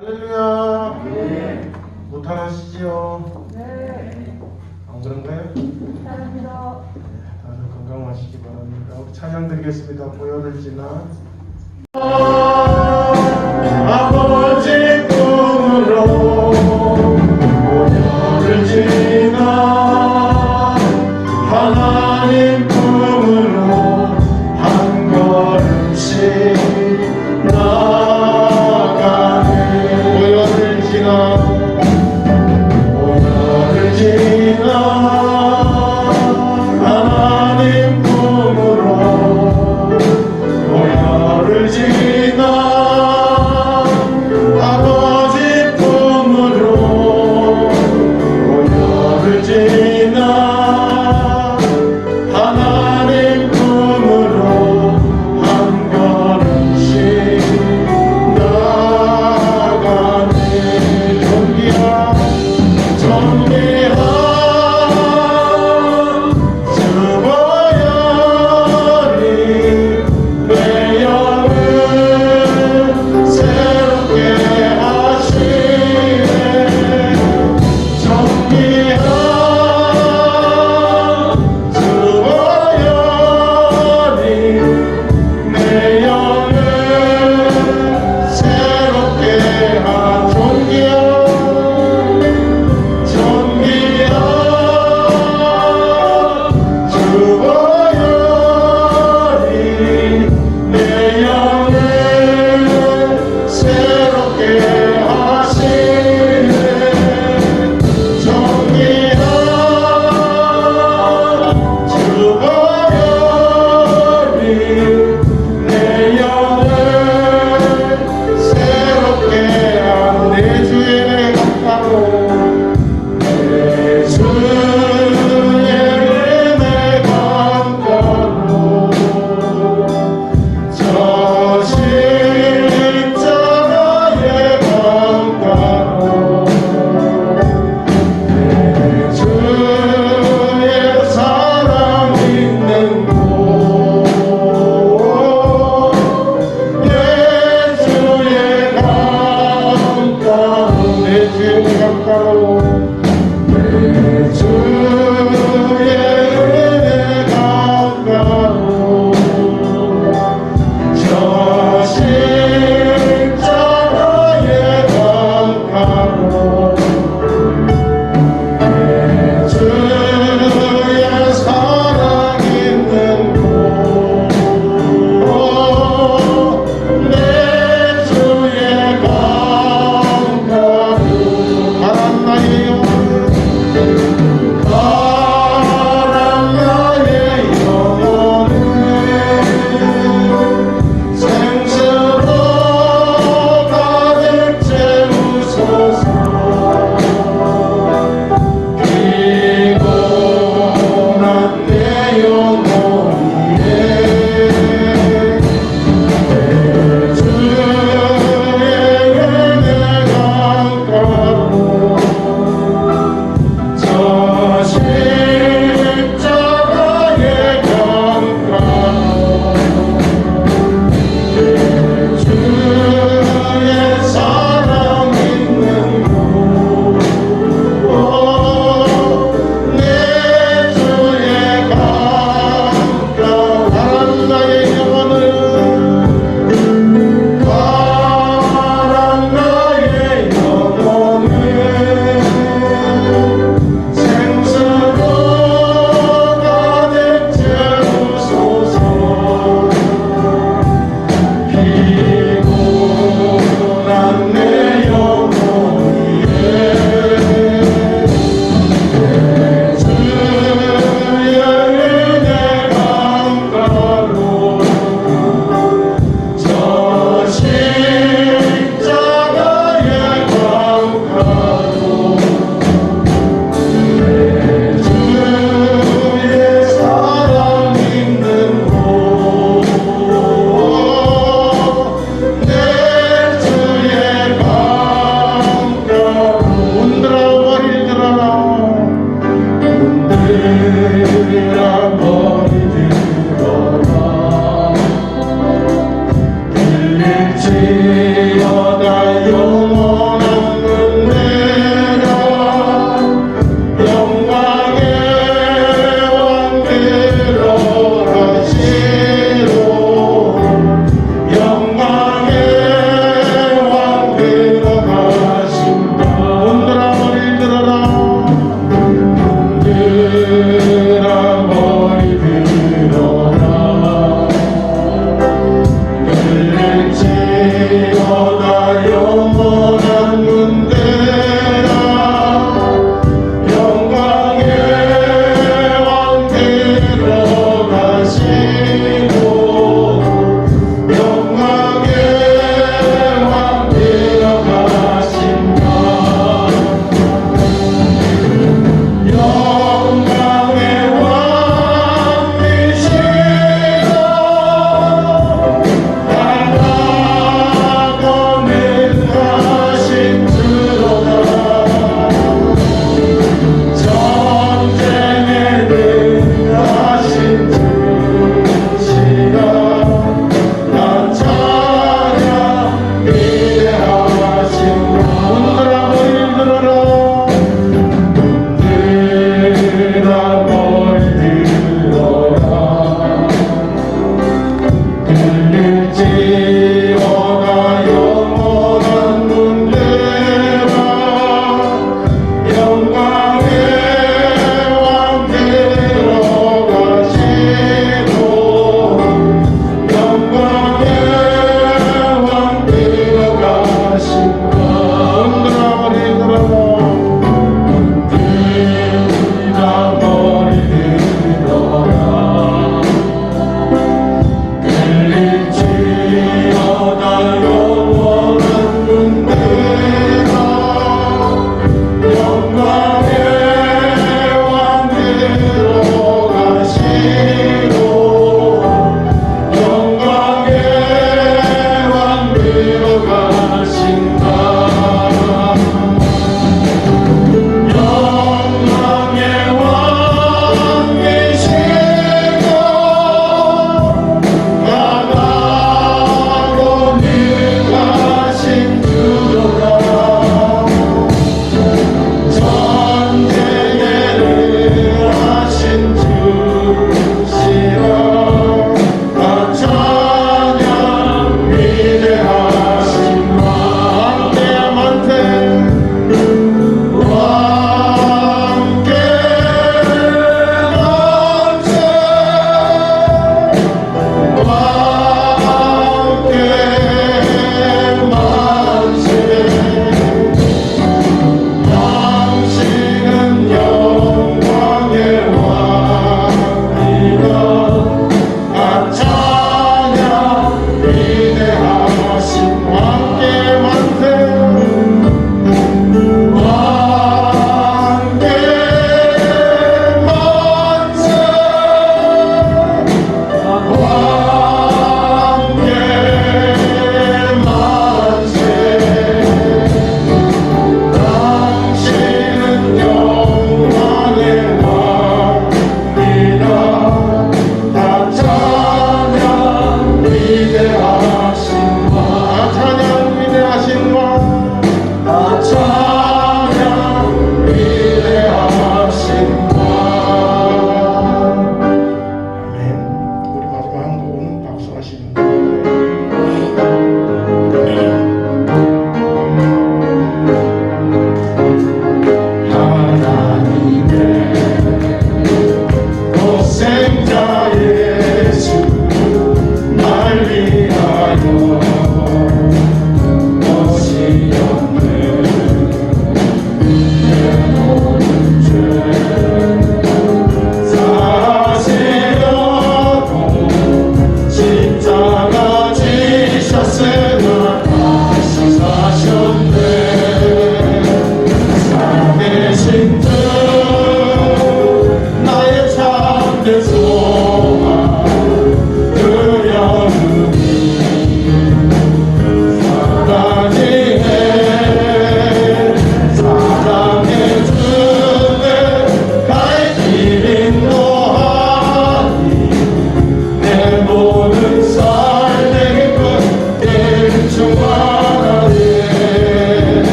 할렐루야. 네. 무탈하시지요? 네. 안 그런가요? 감사합니다. 다들 건강하시기 바랍니다. 우리 찬양 드리겠습니다. 보혈을 지나 아버지 꿈으로 보혈을 지나 하나님 꿈으로 한 걸음씩 나가는 보혈을 지나 보혈을 지나 하나님 꿈으로 보혈을 지나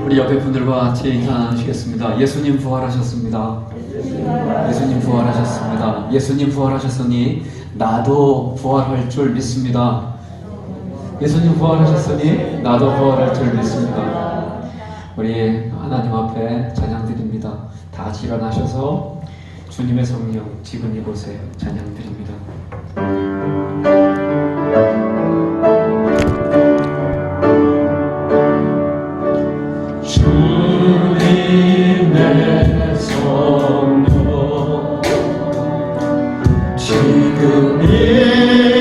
우리 옆에 분들과 같이 인사 나누시겠습니다. 예수님 부활하셨습니다. 예수님 부활하셨습니다. 예수님 부활하셨으니 나도 부활할 줄 믿습니다. 예수님 부활하셨으니 나도 부활할 줄 믿습니다. 우리 하나님 앞에 찬양드립니다. 다 같이 일어나셔서 주님의 성령 지금 이곳에 찬양드립니다. 주님의 성령 지금 이곳에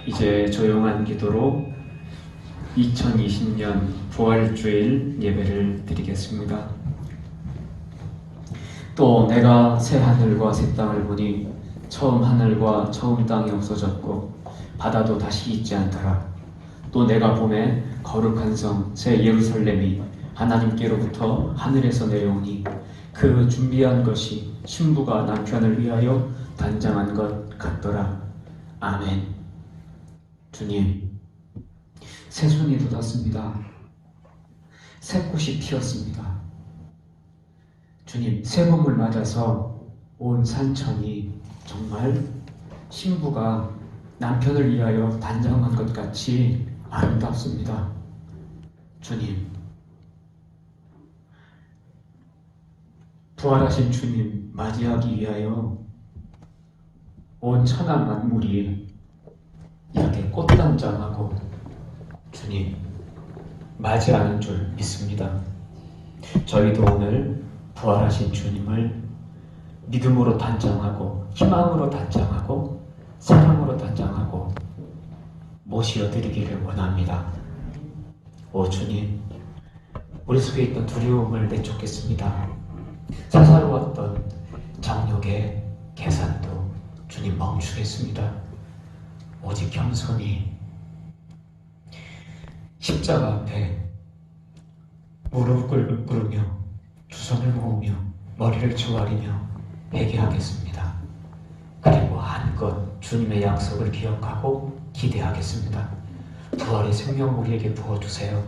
이제 조용한 기도로 2020년 부활주일 예배를 드리겠습니다. 또 내가 새 하늘과 새 땅을 보니 처음 하늘과 처음 땅이 없어졌고 바다도 다시 있지 않더라. 또 내가 보매 거룩한 성 새 예루살렘이 하나님께로부터 하늘에서 내려오니 그 준비한 것이 신부가 남편을 위하여 단장한 것 같더라. 아멘. 주님, 새순이 돋았습니다. 새꽃이 피었습니다. 주님, 새봄을 맞아서 온 산천이 정말 신부가 남편을 위하여 단장한 것 같이 아름답습니다. 주님, 부활하신 주님 맞이하기 위하여 온 천하 만물이 이렇게 꽃단장하고 주님 맞이하는 줄 믿습니다. 저희도 오늘 부활하신 주님을 믿음으로 단장하고 희망으로 단장하고 사랑으로 단장하고 모시어드리기를 원합니다. 오 주님, 우리 속에 있던 두려움을 내쫓겠습니다. 사사로웠던 정욕의 계산도 주님 멈추겠습니다. 오직 겸손히 십자가 앞에 무릎을 꿇으며 두 손을 모으며 머리를 조아리며 회개하겠습니다. 그리고 한껏 주님의 약속을 기억하고 기대하겠습니다. 부활의 생명 우리에게 부어주세요.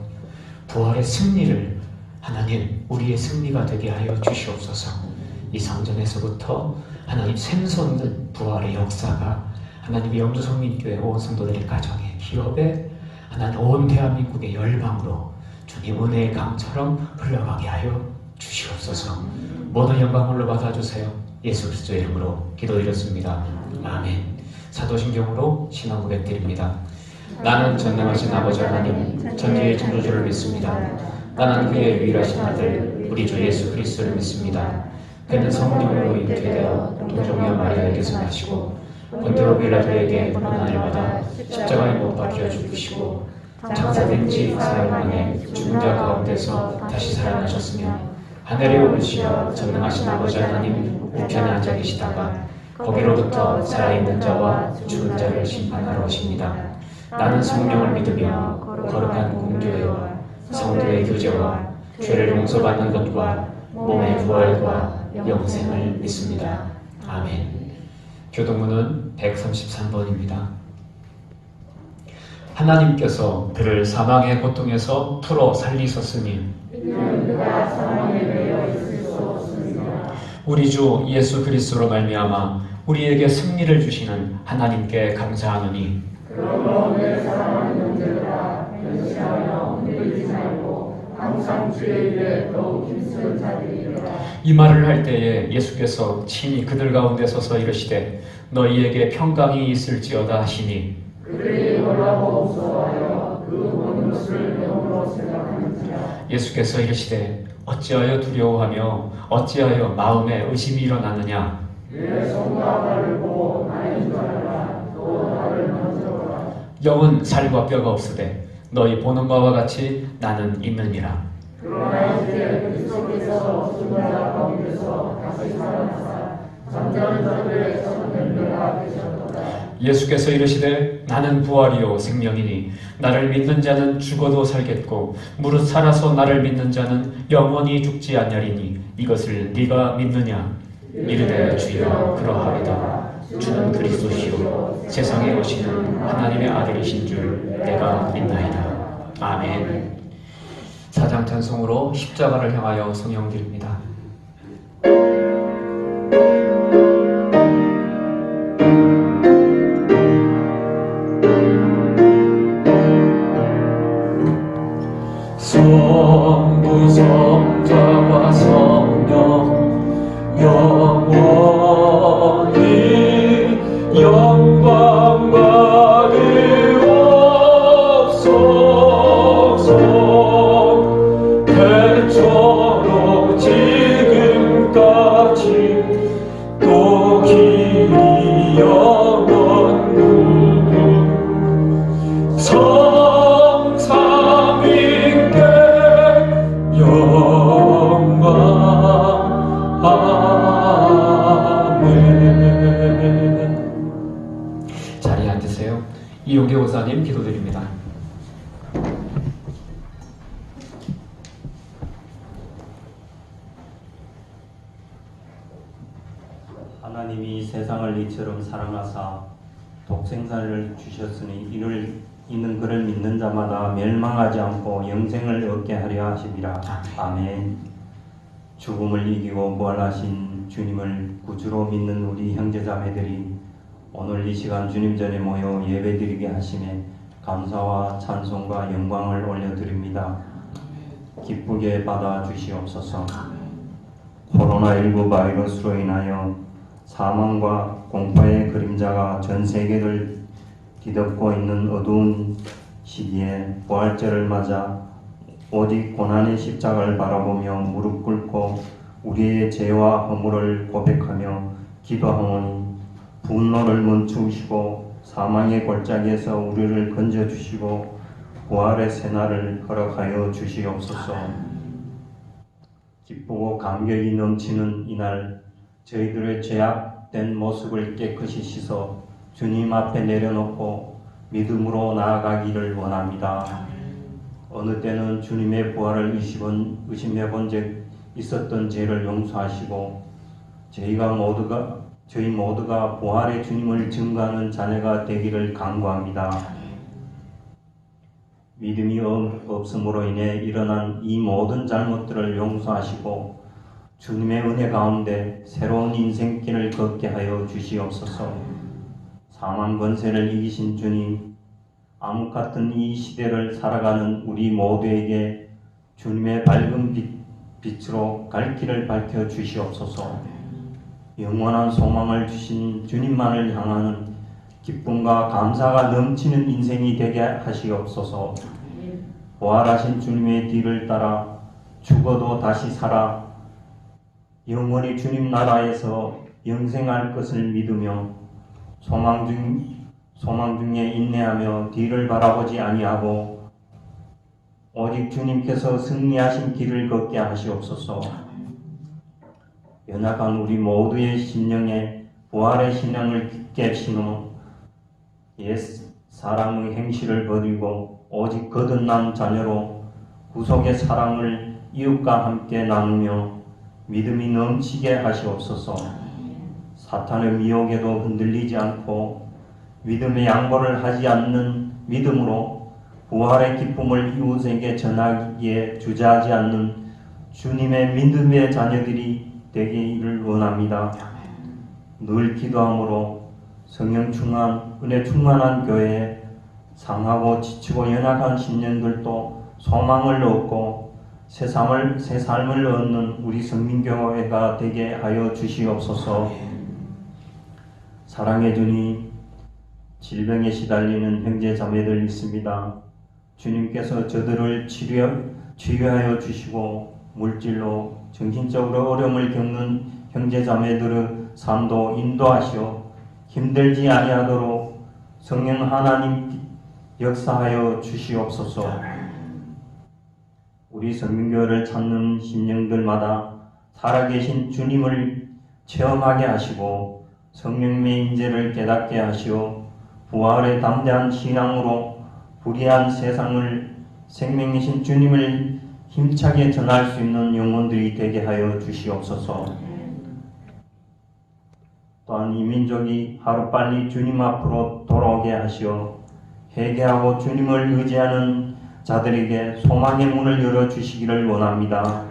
부활의 승리를 하나님 우리의 승리가 되게 하여 주시옵소서. 이 성전에서부터 하나님 샘솟는 부활의 역사가 하나님의 영주성민교회 온 성도들의 가정에 기업에 하나님 온 대한민국의 열방으로 주님 은혜의 강처럼 흘러가게 하여 주시옵소서. 모든 영광을 받아주세요. 예수 그리스도의 이름으로 기도드렸습니다. 아멘. 사도신경으로 신앙 고백드립니다. 나는 전능하신 아버지 하나님 천지의 창조주를 믿습니다. 나는 그의 유일하신 아들 우리 주 예수 그리스도를 믿습니다. 그는 성령으로 잉태되어 동정녀 마리아에게서 나시고 본디오 빌라도에게 고난을 받아 십자가에 못 박혀 죽으시고 장사된 지 4일 만에 죽은 자 가운데서 다시 살아나셨으며 하늘에 오르시어 전능하신 아버지 하나님 우편에 앉아 계시다가 거기로부터 살아있는 자와 죽은 자를 심판하러 오십니다. 나는 성령을 믿으며 거룩한 공교회와 성도의 교제와 죄를 용서받는 것과 몸의 부활과 영생을 믿습니다. 아멘. 교동문은 133번입니다. 하나님께서 그를 사망의 고통에서 풀어 살리셨으니 우리 주 예수 그리스도로 말미암아 우리에게 승리를 주시는 하나님께 감사하노니 그러므로 내 사랑하는 형제들아 변심하며 흔들리지 말고 항상 주의 일에 더욱 힘쓰는 자들이라. 이 말을 할 때에 예수께서 친히 그들 가운데 서서 이르시되 너희에게 평강이 있을지어다 하시니 그들이 놀라고 무서워하여 그 모든 것을 영으로 생각하는지라. 예수께서 이르시되 어찌하여 두려워하며 어찌하여 마음에 의심이 일어나느냐. 내 손과 발을 보고 나인 줄 알라. 또 나를 만져보라. 영은 살과 뼈가 없으되 너희 보는 바와 같이 나는 있느니라. 그러나 이제 그리스도께서 죽은 자 가운데서 다시 살아나사 잠자는 자들의 선생님과 되셨도다. 예수께서 이르시되 나는 부활이요 생명이니 나를 믿는 자는 죽어도 살겠고 무릇 살아서 나를 믿는 자는 영원히 죽지 아니하리니 이것을 네가 믿느냐. 이르되 주여 그러하리다. 주는 그리스도시요 세상에 오시는 하나님의 아들이신 줄 내가 믿나이다. 아멘. 사장 찬송으로 십자가를 향하여 성령드립니다. 성부 성자와 성령 영원히 영광 받으옵소서. 태초로 지금까지 또 길이 영원히 성삼위께 영광. 아멘. 자리에 앉으세요. 이용계 호사님 기도드립니다. 하나님이 세상을 이처럼 사랑하사 독생자를 주셨으니 이는 그를 믿는 자마다 멸망하지 않고 영생을 얻게 하려 하심이라. 아멘. 죽음을 이기고 부활하신 주님을 구주로 믿는 우리 형제자매들이 오늘 이 시간 주님 전에 모여 예배드리게 하심에 감사와 찬송과 영광을 올려드립니다. 기쁘게 받아주시옵소서. 코로나19 바이러스로 인하여 사망과 공포의 그림자가 전 세계를 뒤덮고 있는 어두운 시기에 부활절을 맞아 오직 고난의 십자가를 바라보며 무릎 꿇고 우리의 죄와 허물을 고백하며 기도하오니 분노를 멈추시고 사망의 골짜기에서 우리를 건져주시고 부활의 새날을 허락하여 주시옵소서. 기쁘고 감격이 넘치는 이날 저희들의 죄악된 모습을 깨끗이 씻어 주님 앞에 내려놓고 믿음으로 나아가기를 원합니다. 어느 때는 주님의 부활을 의심해 본 적 있었던 죄를 용서하시고 저희 모두가 부활의 주님을 증거하는 자녀가 되기를 간구합니다. 믿음이 없음으로 인해 일어난 이 모든 잘못들을 용서하시고 주님의 은혜 가운데 새로운 인생길을 걷게 하여 주시옵소서. 사망 권세를 이기신 주님, 암흑 같은 이 시대를 살아가는 우리 모두에게 주님의 밝은 빛으로 갈 길을 밝혀 주시옵소서. 영원한 소망을 주신 주님만을 향하는 기쁨과 감사가 넘치는 인생이 되게 하시옵소서. 부활하신 주님의 뒤를 따라 죽어도 다시 살아 영원히 주님 나라에서 영생할 것을 믿으며 소망 중에 인내하며 뒤를 바라보지 아니하고 오직 주님께서 승리하신 길을 걷게 하시옵소서. 연약한 우리 모두의 심령에 부활의 신앙을 깊게 심어 옛 사랑의 행실을 버리고 오직 거듭난 자녀로 구속의 사랑을 이웃과 함께 나누며 믿음이 넘치게 하시옵소서. 사탄의 미혹에도 흔들리지 않고 믿음의 양보를 하지 않는 믿음으로 부활의 기쁨을 이웃에게 전하기에 주저하지 않는 주님의 믿음의 자녀들이 되기를 원합니다. 늘 기도함으로 성령 충만, 은혜 충만한 교회에 상하고 지치고 연약한 신령들도 소망을 얻고 새 삶을 얻는 우리 성민교회가 되게 하여 주시옵소서. 사랑해 주니 질병에 시달리는 형제 자매들 있습니다. 주님께서 저들을 치료하여 주시고 물질로 정신적으로 어려움을 겪는 형제 자매들의 삶도 인도하시어 힘들지 아니하도록 성령 하나님 역사하여 주시옵소서. 우리 성민교회를 찾는 심령들마다 살아계신 주님을 체험하게 하시고 성령님의 인재를 깨닫게 하시어 부활의 담대한 신앙으로 불의한 세상을 생명이신 주님을 힘차게 전할 수 있는 영혼들이 되게 하여 주시옵소서. 또한 이 민족이 하루빨리 주님 앞으로 돌아오게 하시어 회개하고 주님을 의지하는 자들에게 소망의 문을 열어주시기를 원합니다.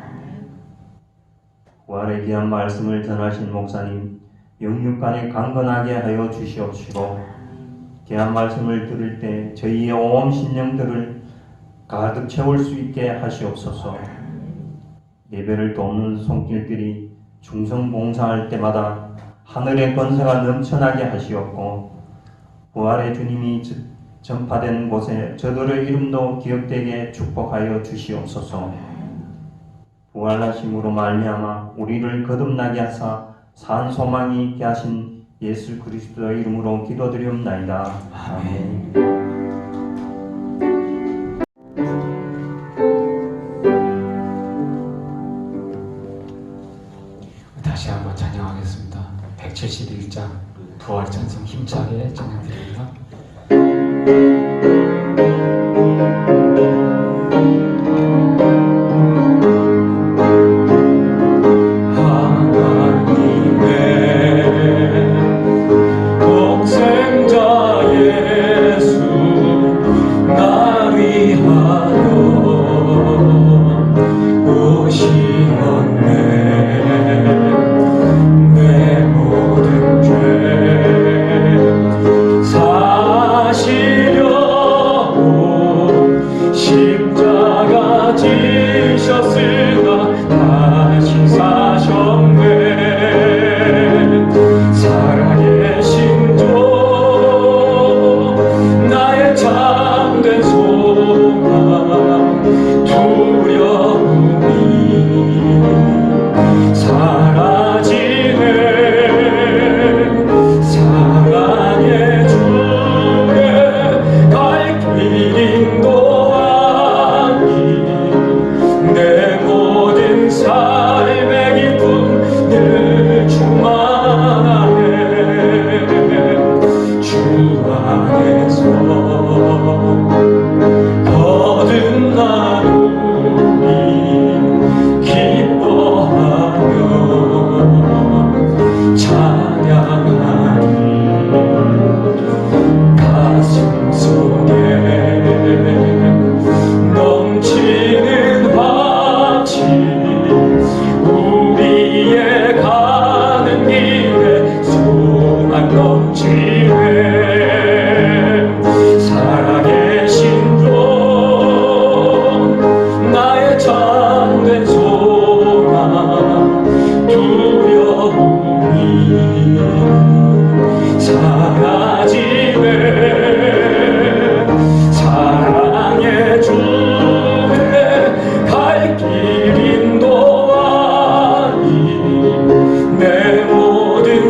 부활의 귀한 말씀을 전하신 목사님 영육간에 강건하게 하여 주시옵시고 귀한 말씀을 들을 때 저희의 온 심령들을 가득 채울 수 있게 하시옵소서. 예배를 돕는 손길들이 충성 봉사할 때마다 하늘의 권세가 넘쳐나게 하시옵고 부활의 주님이 전파되는 곳에 저들의 이름도 기억되게 축복하여 주시옵소서. 부활하심으로 말미암아 우리를 거듭나게 하사 산 소망이 있게 하신 예수 그리스도의 이름으로 기도드리옵나이다. 아멘. 다시 한번 찬양하겠습니다. 171장 부활 찬송 힘차게 찬양드립니다.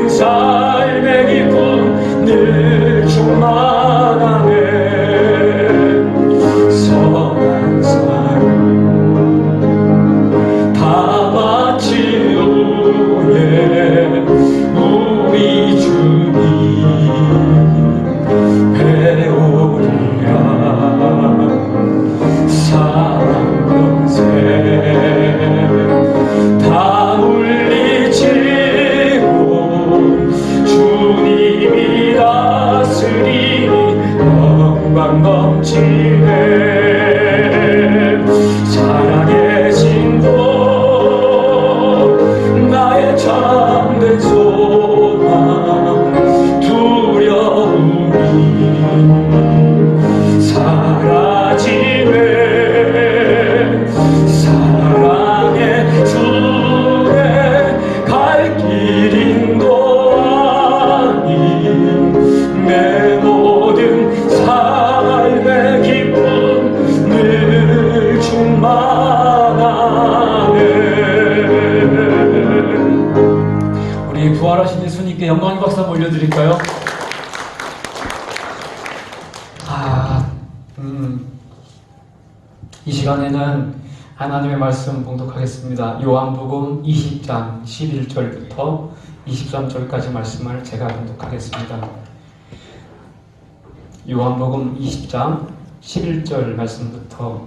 삶의 기쁨 늘 충만하네. 선한 사람 다 마치오예. 우리 주님 배우리라. 사랑 권세 다 물리치고 주님이 다스리니 영광 넘치네. 살아계신 분 나의 참된 소망 두려움이 사라지네. 사랑의 주에 갈 길 인도하니 내 모든 삶의 기쁨 늘 충만하네. 우리 부활하신 예수님께 영광의 박수 한번 올려드릴까요? 이 시간에는 하나님의 말씀 봉독하겠습니다. 요한복음 20장 11절부터 23절까지 말씀을 제가 봉독하겠습니다. 요한복음 20장 11절 말씀부터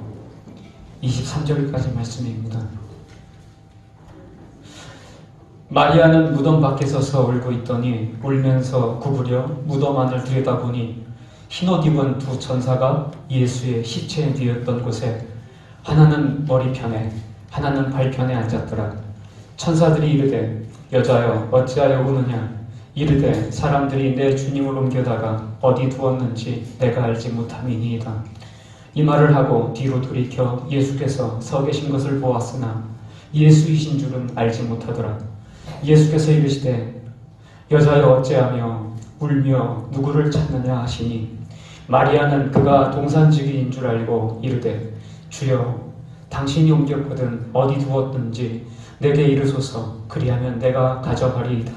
23절까지 말씀입니다. 마리아는 무덤 밖에 서서 울고 있더니 울면서 구부려 무덤 안을 들여다보니 흰옷 입은 두 천사가 예수의 시체에 누웠던 곳에 하나는 머리편에 하나는 발편에 앉았더라. 천사들이 이르되 여자여 어찌하여 우느냐. 이르되 사람들이 내 주님을 옮겨다가 어디 두었는지 내가 알지 못함이니이다. 이 말을 하고 뒤로 돌이켜 예수께서 서 계신 것을 보았으나 예수이신 줄은 알지 못하더라. 예수께서 이르시되 여자여 어찌하며 울며 누구를 찾느냐 하시니 마리아는 그가 동산지기인 줄 알고 이르되 주여 당신이 옮겼거든 어디 두었든지 내게 이르소서. 그리하면 내가 가져가리이다.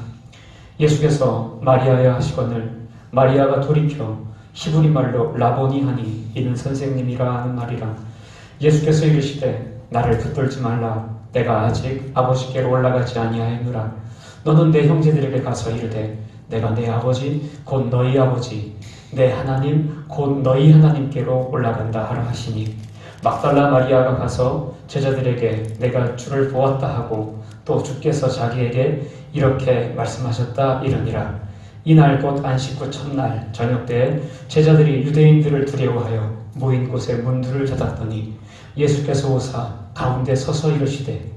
예수께서 마리아야 하시거늘 마리아가 돌이켜 히브리 말로 라보니 하니 이는 선생님이라 하는 말이라. 예수께서 이르시되 나를 붙들지 말라. 내가 아직 아버지께로 올라가지 아니하였노라. 너는 내 형제들에게 가서 이르되 내가 내 아버지 곧 너희 아버지 내 하나님 곧 너희 하나님께로 올라간다 하라 하시니 막달라 마리아가 가서 제자들에게 내가 주를 보았다 하고 또 주께서 자기에게 이렇게 말씀하셨다 이르니라. 이날 곧 안식 후 첫날 저녁 때에 제자들이 유대인들을 두려워하여 모인 곳에 문들을 닫았더니 예수께서 오사 가운데 서서 이르시되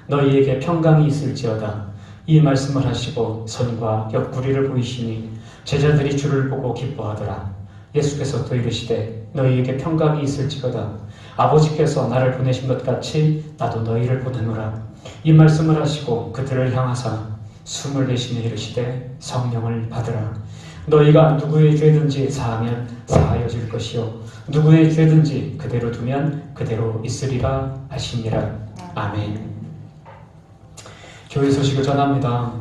너희에게 평강이 있을지어다. 이 말씀을 하시고 손과 옆구리를 보이시니 제자들이 주를 보고 기뻐하더라. 예수께서 또 이르시되 너희에게 평강이 있을지어다. 아버지께서 나를 보내신 것 같이 나도 너희를 보내노라. 이 말씀을 하시고 그들을 향하사 숨을 내쉬며 이르시되 성령을 받으라. 너희가 누구의 죄든지 사하면 사하여질 것이요 누구의 죄든지 그대로 두면 그대로 있으리라 하시니라. 아멘. 교회 소식을 전합니다.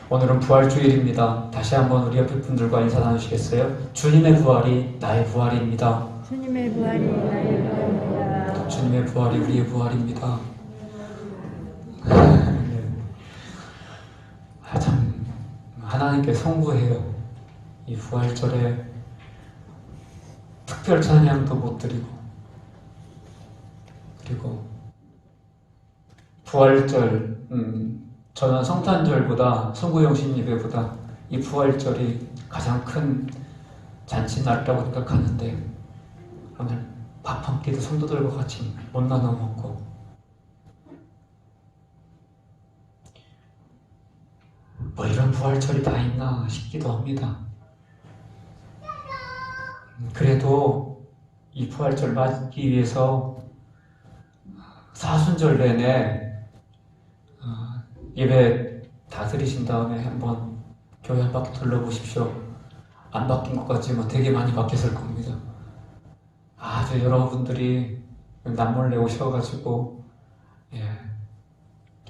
오늘은 부활주일입니다. 다시 한번 우리 옆에 분들과 인사 나누시겠어요? 주님의 부활이 나의 부활입니다. 주님의 부활이 나의 부활입니다. 주님의 부활이 우리의 부활입니다. 참 하나님께 송구해요. 이 부활절에 특별 찬양도 못 드리고 그리고 부활절 저는 성탄절보다 송구영신 예배보다 이 부활절이 가장 큰 잔치날이라고 생각하는데 오늘 밥 한 끼도 성도들과 같이 못 나눠 먹고 뭐 이런 부활절이 다 있나 싶기도 합니다. 그래도 이 부활절 맞기 위해서 사순절 내내 예배 다 드리신 다음에 한번 교회 한 바퀴 둘러보십시오. 안 바뀐 것 같지만 되게 많이 바뀌었을 겁니다. 아주 여러분들이 남몰래 오셔가지고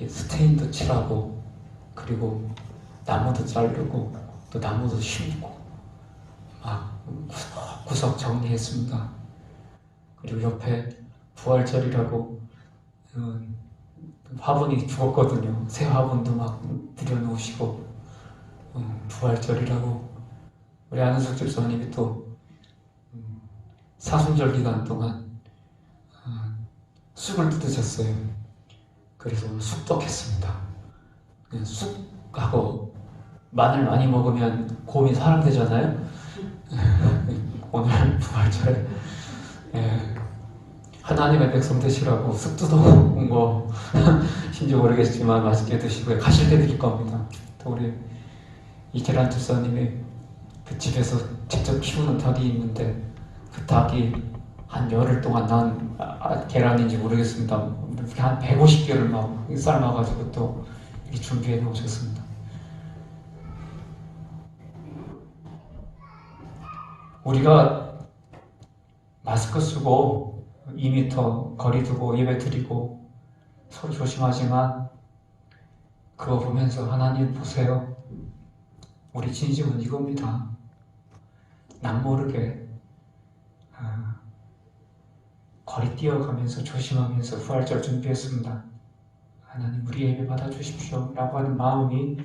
스테인도 칠하고 그리고 나무도 자르고 또 나무도 심고 구석 정리했습니다. 그리고 옆에 부활절이라고 화분이 죽었거든요. 새 화분도 막 들여놓으시고 부활절이라고 우리 안은숙 집사님이 또 사순절 기간 동안 쑥을 뜯으셨어요. 그래서 오늘 쑥떡했습니다. 쑥하고 마늘 많이 먹으면 곰이 사람되잖아요. 오늘 부활절에 하나님의 백성 되시라고 쑥 뜯어온 거 신지 모르겠지만 맛있게 드시고요. 가실 때 드릴 겁니다. 또 우리 이계란 집사님이 그 집에서 직접 키우는 닭이 있는데 그 닭이 한 열흘 동안 난 계란인지 모르겠습니다. 한 150개를 막 삶아가지고 또 이렇게 준비해 놓으셨습니다. 우리가 마스크 쓰고 2m 거리 두고 예배 드리고 서로 조심하지만 그거 보면서 하나님 보세요. 우리 진심은 이겁니다. 남모르게 거리 뛰어가면서 조심하면서 부활절 준비했습니다. 하나님 우리 예배 받아주십시오 라고 하는 마음이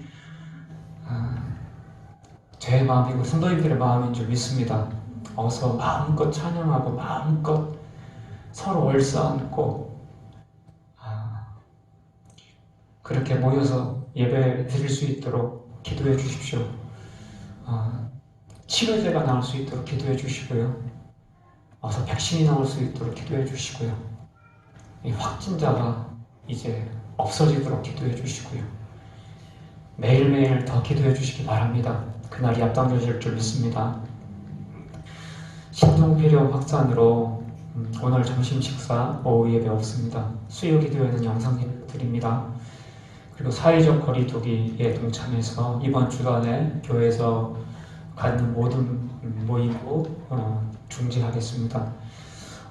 제 마음이고 성도님들의 마음인 줄 믿습니다. 어서 마음껏 찬양하고 마음껏 서로 얼싸안고 그렇게 모여서 예배 드릴 수 있도록 기도해 주십시오. 치료제가 나올 수 있도록 기도해 주시고요. 어서 백신이 나올 수 있도록 기도해 주시고요. 이 확진자가 이제 없어지도록 기도해 주시고요. 매일매일 더 기도해 주시기 바랍니다. 그날이 앞당겨질 줄 믿습니다. 신종폐렴 확산으로 오늘 점심 식사, 오후 예배 없습니다. 수요 기도회는 영상 예배 드립니다. 그리고 사회적 거리두기에 동참해서 이번 주간에 교회에서 갖는 모든 모임도 중지하겠습니다.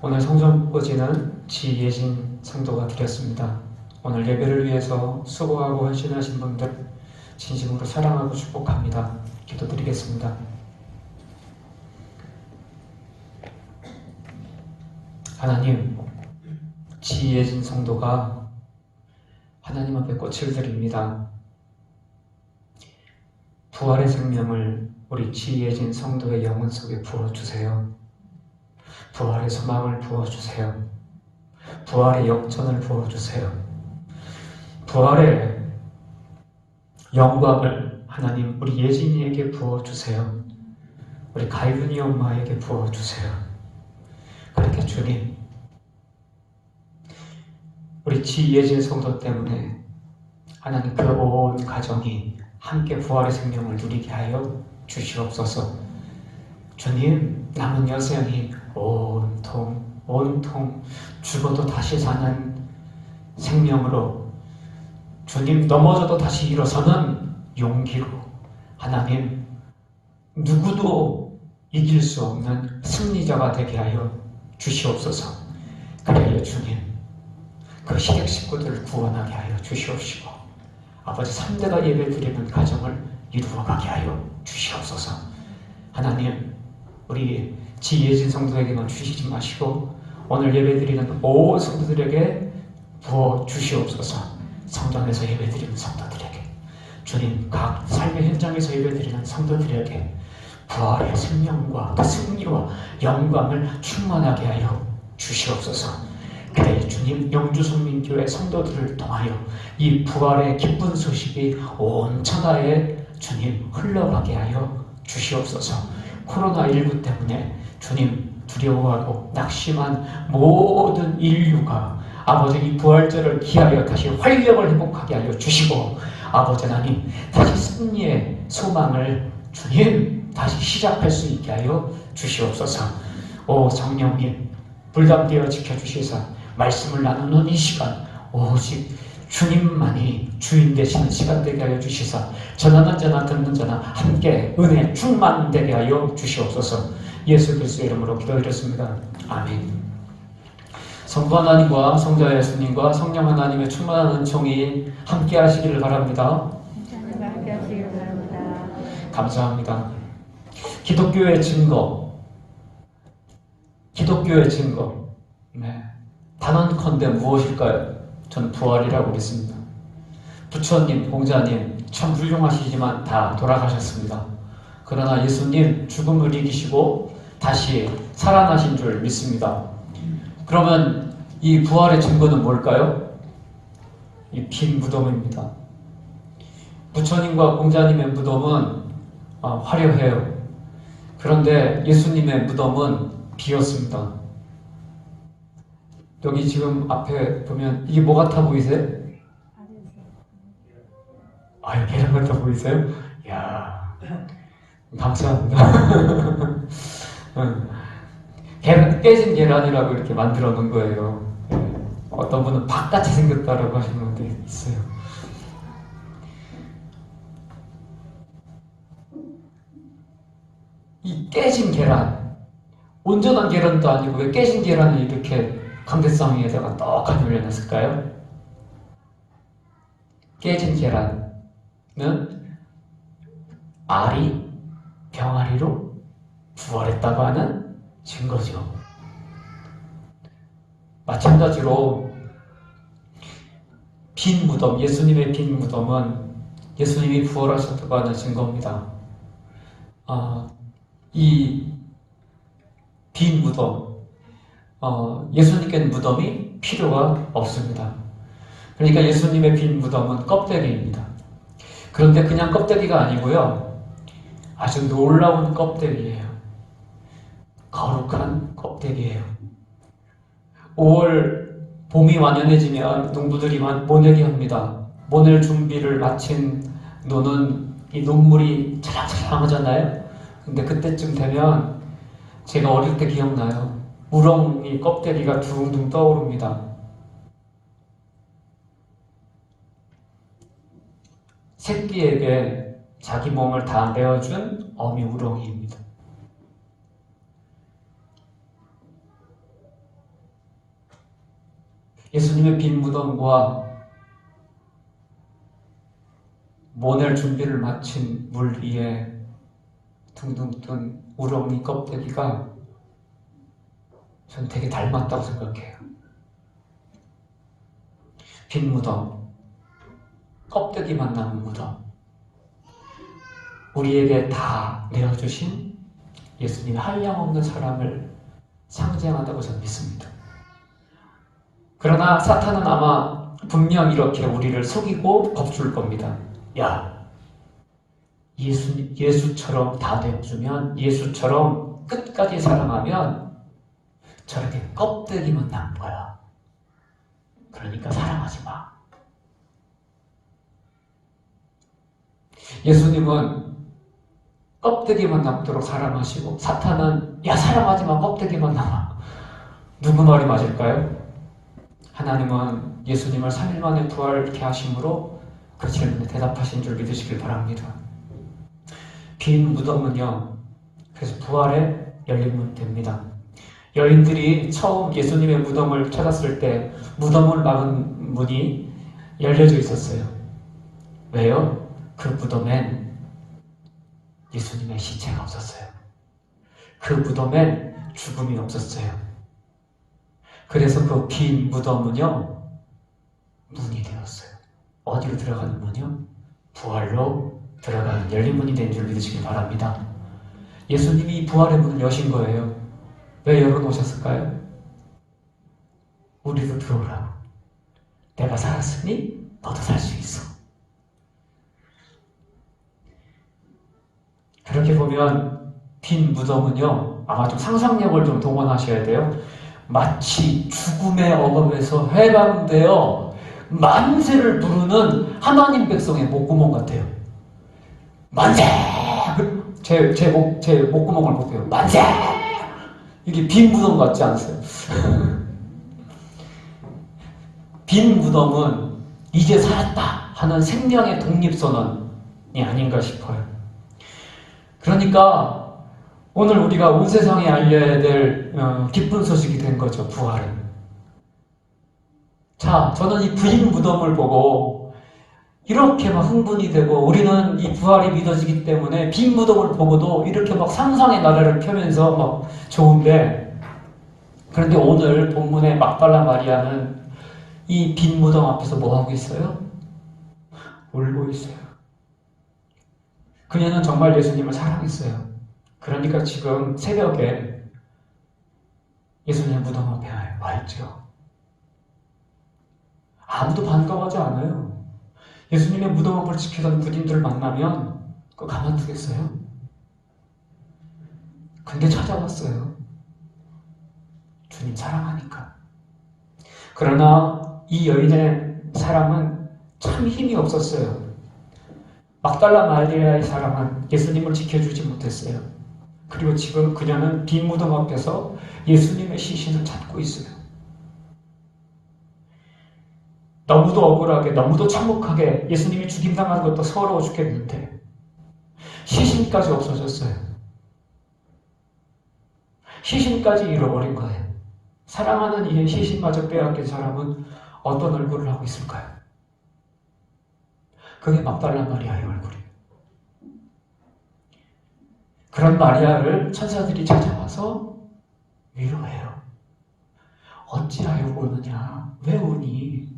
오늘 성전꽂이는 지예진 성도가 드렸습니다. 오늘 예배를 위해서 수고하고 헌신하신 분들 진심으로 사랑하고 축복합니다. 기도드리겠습니다. 하나님, 지예진 성도가 하나님 앞에 꽃을 드립니다. 부활의 생명을 우리 지혜진 성도의 영혼 속에 부어주세요. 부활의 소망을 부어주세요. 부활의 역전을 부어주세요. 부활의 영광을 하나님 우리 예진이에게 부어주세요. 우리 가윤이 엄마에게 부어주세요. 그렇게 주님, 우리 지혜진 성도 때문에 하나님 그 온 가정이 함께 부활의 생명을 누리게 하여 주시옵소서. 주님, 남은 여생이 온통 죽어도 다시 사는 생명으로, 주님 넘어져도 다시 일어서는 용기로 하나님 누구도 이길 수 없는 승리자가 되게 하여 주시옵소서. 그래야 주님, 그 시댁 식구들을 구원하게 하여 주시옵시고 아버지 3대가 예배드리는 가정을 이루어가게 하여 주시옵소서. 하나님, 우리 지혜진 성도에게만 주시지 마시고 오늘 예배드리는 온 성도들에게 부어 주시옵소서. 성전에서 예배드리는 성도들에게, 주님 각 삶의 현장에서 예배드리는 성도들에게 부활의 생명과 그 승리와 영광을 충만하게 하여 주시옵소서. 그래 주님, 영주선민교회 성도들을 통하여 이 부활의 기쁜 소식이 온 천하에 주님 흘러가게 하여 주시옵소서. 코로나19 때문에 주님 두려워하고 낙심한 모든 인류가 아버지 이 부활절을 기하여 다시 활력을 회복하게 하여 주시고 아버지 하나님 다시 승리의 소망을 주님 다시 시작할 수 있게 하여 주시옵소서. 오 성령님, 불담되어 지켜주시사 말씀을 나누는 이 시간 오직 주님만이 주인 되시는 시간 되게 하여 주시사 전하는 자나 듣는 자나 함께 은혜 충만되게 하여 주시옵소서. 예수 그리스도의 이름으로 기도드렸습니다. 아멘. 성부 하나님과 성자 예수님과 성령 하나님의 충만한 은총이 함께 하시기를 바랍니다. 함께 하시길 바랍니다. 감사합니다. 기독교의 증거. 기독교의 증거. 네. 단언컨대 무엇일까요? 전 부활이라고 믿습니다. 부처님, 공자님 참 훌륭하시지만 다 돌아가셨습니다. 그러나 예수님 죽음을 이기시고 다시 살아나신 줄 믿습니다. 그러면 이 부활의 증거는 뭘까요? 이 빈 무덤입니다. 부처님과 공자님의 무덤은 화려해요. 그런데 예수님의 무덤은 비었습니다. 여기 지금 앞에 보면 이게 뭐 같아 보이세요? 아, 계란 같아 보이세요? 이야, 감사합니다. 깨진 계란이라고 이렇게 만들어 놓은 거예요. 어떤 분은 박같이 생겼다라고 하시는 분도 있어요. 이 깨진 계란, 온전한 계란도 아니고 왜 깨진 계란을 이렇게 강대상 위에다가 떡하니 올려놨을까요? 깨진 계란은 알이 병아리로 부활했다고 하는 증거죠. 마찬가지로 빈 무덤, 예수님의 빈 무덤은 예수님이 부활하셨다고 하는 증거입니다. 이 빈 무덤, 예수님께는 무덤이 필요가 없습니다. 그러니까 예수님의 빈 무덤은 껍데기입니다. 그런데 그냥 껍데기가 아니고요, 아주 놀라운 껍데기예요. 거룩한 껍데기예요. 5월 봄이 완연해지면 농부들이 모내기 합니다. 모낼 준비를 마친 노는 이 녹물이 찰랑찰랑하잖아요. 근데 그때쯤 되면 제가 어릴 때 기억나요. 우렁이 껍데기가 둥둥 떠오릅니다. 새끼에게 자기 몸을 다 내어준 어미 우렁이입니다. 예수님의 빈 무덤과 모낼 준비를 마친 물 위에 둥둥 뜬 우렁이 껍데기가 전 되게 닮았다고 생각해요. 빈 무덤, 껍데기만 남은 무덤, 우리에게 다 내어주신 예수님의 한량없는 사랑을 상징한다고 저는 믿습니다. 그러나 사탄은 아마 분명 이렇게 우리를 속이고 겁줄 겁니다. 야, 예수처럼 다 내어주면, 예수처럼 끝까지 사랑하면 저렇게 껍데기만 남은 거야. 그러니까 사랑하지 마. 예수님은 껍데기만 남도록 사랑하시고, 사탄은 야, 사랑하지 마, 껍데기만 남아. 누구 말이 맞을까요? 하나님은 예수님을 3일 만에 부활케 하심으로 그 질문에 대답하신 줄 믿으시길 바랍니다. 빈 무덤은요, 그래서 부활의 열림문 됩니다. 여인들이 처음 예수님의 무덤을 찾았을 때 무덤을 막은 문이 열려져 있었어요. 왜요? 그 무덤엔 예수님의 시체가 없었어요. 그 무덤엔 죽음이 없었어요. 그래서 그 빈 무덤은요, 문이 되었어요. 어디로 들어가는 문이요? 부활로 들어가는 열린 문이 된 줄 믿으시길 바랍니다. 예수님이 부활의 문을 여신 거예요. 왜 열어놓으셨을까요? 우리도 들어오라고. 내가 살았으니 너도 살 수 있어. 그렇게 보면 빈 무덤은요, 아마 좀 상상력을 좀 동원하셔야 돼요. 마치 죽음의 어금에서 해방되어 만세를 부르는 하나님 백성의 목구멍 같아요. 만세! 제 목구멍을 보세요. 만세! 이게 빈 무덤 같지 않으세요? 빈 무덤은 이제 살았다 하는 생명의 독립선언이 아닌가 싶어요. 그러니까 오늘 우리가 온 세상에 알려야 될 기쁜 소식이 된 거죠, 부활은. 자, 저는 이 빈 무덤을 보고 이렇게 막 흥분이 되고 우리는 이 부활이 믿어지기 때문에 빈 무덤을 보고도 이렇게 막 상상의 나라를 펴면서 막 좋은데, 그런데 오늘 본문의 막달라 마리아는 이 빈 무덤 앞에서 뭐 하고 있어요? 울고 있어요. 그녀는 정말 예수님을 사랑했어요. 그러니까 지금 새벽에 예수님 무덤 앞에 와 있죠. 아무도 반가워하지 않아요. 예수님의 무덤 앞을 지키던 군인들을 만나면 그거 가만두겠어요? 근데 찾아왔어요. 주님 사랑하니까. 그러나 이 여인의 사랑은 참 힘이 없었어요. 막달라 마리아의 사랑은 예수님을 지켜주지 못했어요. 그리고 지금 그녀는 빈 무덤 앞에서 예수님의 시신을 찾고 있어요. 너무도 억울하게, 너무도 참혹하게 예수님이 죽임당하는 것도 서러워 죽겠는데 시신까지 없어졌어요. 시신까지 잃어버린 거예요. 사랑하는 이의 시신마저 빼앗긴 사람은 어떤 얼굴을 하고 있을까요? 그게 막달라 마리아의 얼굴이에요. 그런 마리아를 천사들이 찾아와서 위로해요. 어찌하여 우느냐? 왜 우니?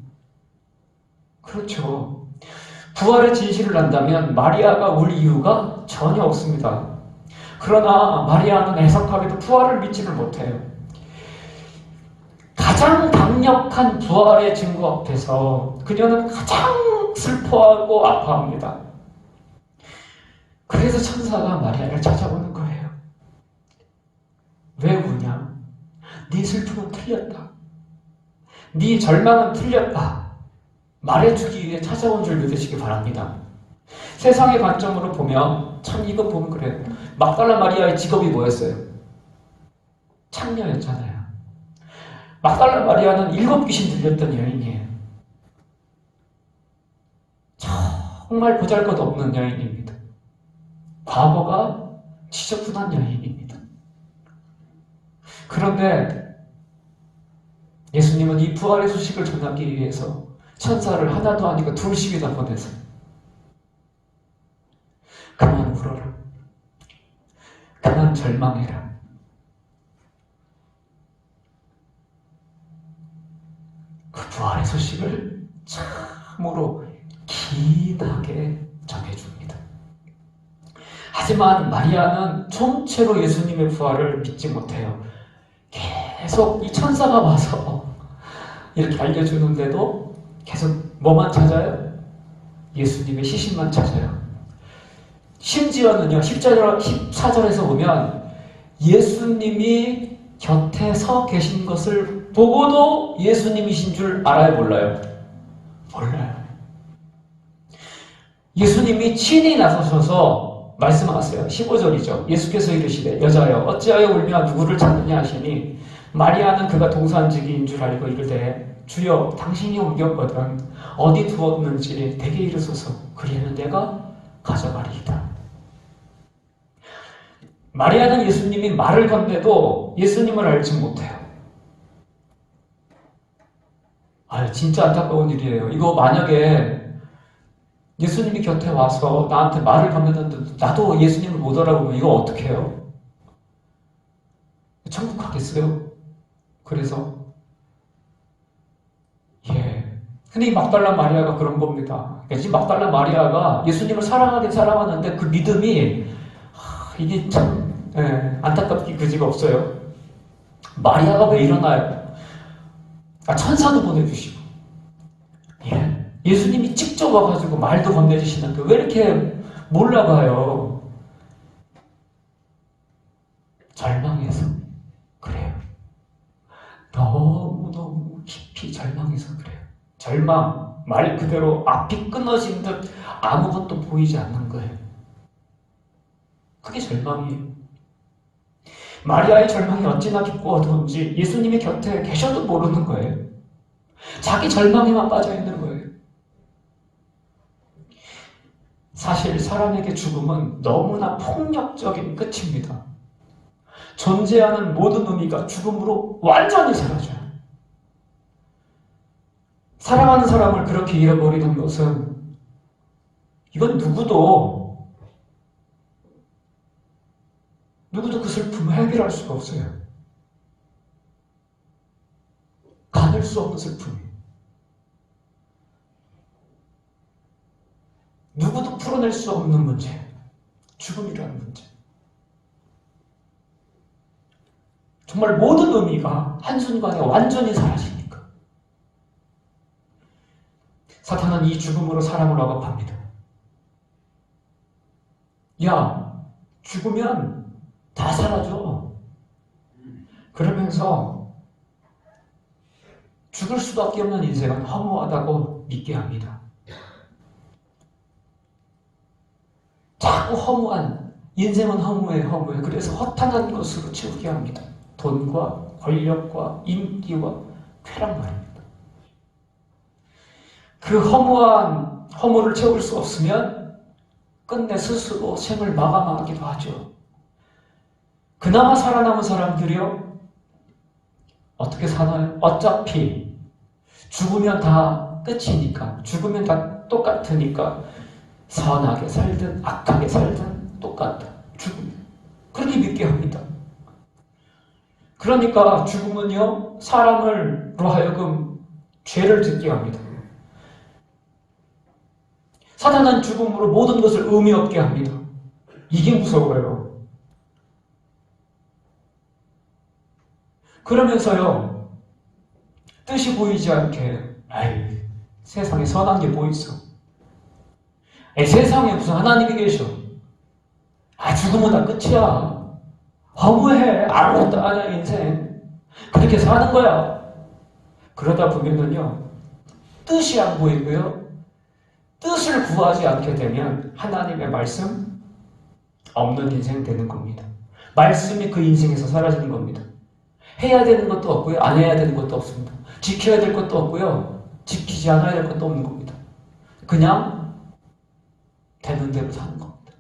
그렇죠. 부활의 진실을 안다면 마리아가 울 이유가 전혀 없습니다. 그러나 마리아는 애석하게도 부활을 믿지를 못해요. 가장 강력한 부활의 증거 앞에서 그녀는 가장 슬퍼하고 아파합니다. 그래서 천사가 마리아를 찾아오는 거예요. 왜 우냐? 네 슬픔은 틀렸다. 네 절망은 틀렸다. 말해주기 위해 찾아온 줄 믿으시기 바랍니다. 세상의 관점으로 보면 참 이거 보면 그래요. 막달라 마리아의 직업이 뭐였어요? 창녀였잖아요. 막달라 마리아는 7 귀신 들렸던 여인이에요. 정말 보잘것없는 여인입니다. 과거가 지저분한 여인입니다. 그런데 예수님은 이 부활의 소식을 전하기 위해서 천사를 하나도 아니고 2씩이나 보내서 그만 울어라. 그만 절망해라. 그 부활의 소식을 참으로 기나게 전해줍니다. 하지만 마리아는 총체로 예수님의 부활을 믿지 못해요. 계속 이 천사가 와서 이렇게 알려주는데도 계속 뭐만 찾아요? 예수님의 시신만 찾아요. 심지어는요, 14절에서 보면 예수님이 곁에 서 계신 것을 보고도 예수님이신 줄 알아요, 몰라요? 몰라요. 예수님이 친히 나서셔서 말씀하세요. 15절이죠. 예수께서 이르시되 여자여 어찌하여 울며 누구를 찾느냐 하시니 마리아는 그가 동산지기인 줄 알고 이르되 주여 당신이 옮겼거든 어디 두었는지 대개 이르소서 그리하면 내가 가져가리이다. 마리아는 예수님이 말을 건네도 예수님을 알지 못해요. 진짜 안타까운 일이에요. 이거 만약에 예수님이 곁에 와서 나한테 말을 건네는데 나도 예수님을 못 알아보면 이거 어떻게 해요? 천국 가겠어요? 그래서 근데 이 막달라 마리아가 그런 겁니다. 이 막달라 마리아가 예수님을 사랑하긴 사랑하는데 그 믿음이 이게 참 안타깝게 그지가 없어요. 마리아가 왜 일어나요? 천사도 보내주시고 예수님이 직접 와가지고 말도 건네주시는데 왜 이렇게 몰라가요? 절망해서 그래요. 너무너무 깊이 절망해서 그래요. 절망, 말 그대로 앞이 끊어진 듯 아무것도 보이지 않는 거예요. 그게 절망이에요. 마리아의 절망이 어찌나 깊고 어두운지 예수님의 곁에 계셔도 모르는 거예요. 자기 절망에만 빠져 있는 거예요. 사실 사람에게 죽음은 너무나 폭력적인 끝입니다. 존재하는 모든 의미가 죽음으로 완전히 사라져요. 사랑하는 사람을 그렇게 잃어버리는 것은 이건 누구도 그 슬픔을 해결할 수가 없어요. 가눌 수 없는 슬픔이에요. 누구도 풀어낼 수 없는 문제, 죽음이라는 문제. 정말 모든 의미가 한순간에 완전히 사라지니까. 사탄은 이 죽음으로 사람을 억압합니다. 야, 죽으면 다 사라져. 그러면서 죽을 수밖에 없는 인생은 허무하다고 믿게 합니다. 자꾸 허무한, 인생은 허무해. 그래서 허탄한 것으로 채우게 합니다. 돈과 권력과 인기와 쾌락 말입니다. 그 허무를 채울 수 없으면 끝내 스스로 생을 마감하기도 하죠. 그나마 살아남은 사람들이요, 어떻게 사나요? 어차피 죽으면 다 끝이니까, 죽으면 다 똑같으니까 선하게 살든 악하게 살든 똑같다. 죽으면. 그렇게 믿게 합니다. 그러니까 죽음은요, 사람으로 하여금 죄를 짓게 합니다. 사탄은 죽음으로 모든 것을 의미 없게 합니다. 이게 무서워요. 그러면서요, 뜻이 보이지 않게, 세상에 선한 게 뭐 있어? 세상에 무슨 하나님이 계셔? 죽으면 다 끝이야. 허무해. 아무것도 아니야, 인생. 그렇게 사는 거야. 그러다 보면은요, 뜻이 안 보이고요, 뜻을 구하지 않게 되면 하나님의 말씀 없는 인생 되는 겁니다. 말씀이 그 인생에서 사라지는 겁니다. 해야 되는 것도 없고요, 안 해야 되는 것도 없습니다. 지켜야 될 것도 없고요, 지키지 않아야 될 것도 없는 겁니다. 그냥 되는 대로 사는 겁니다.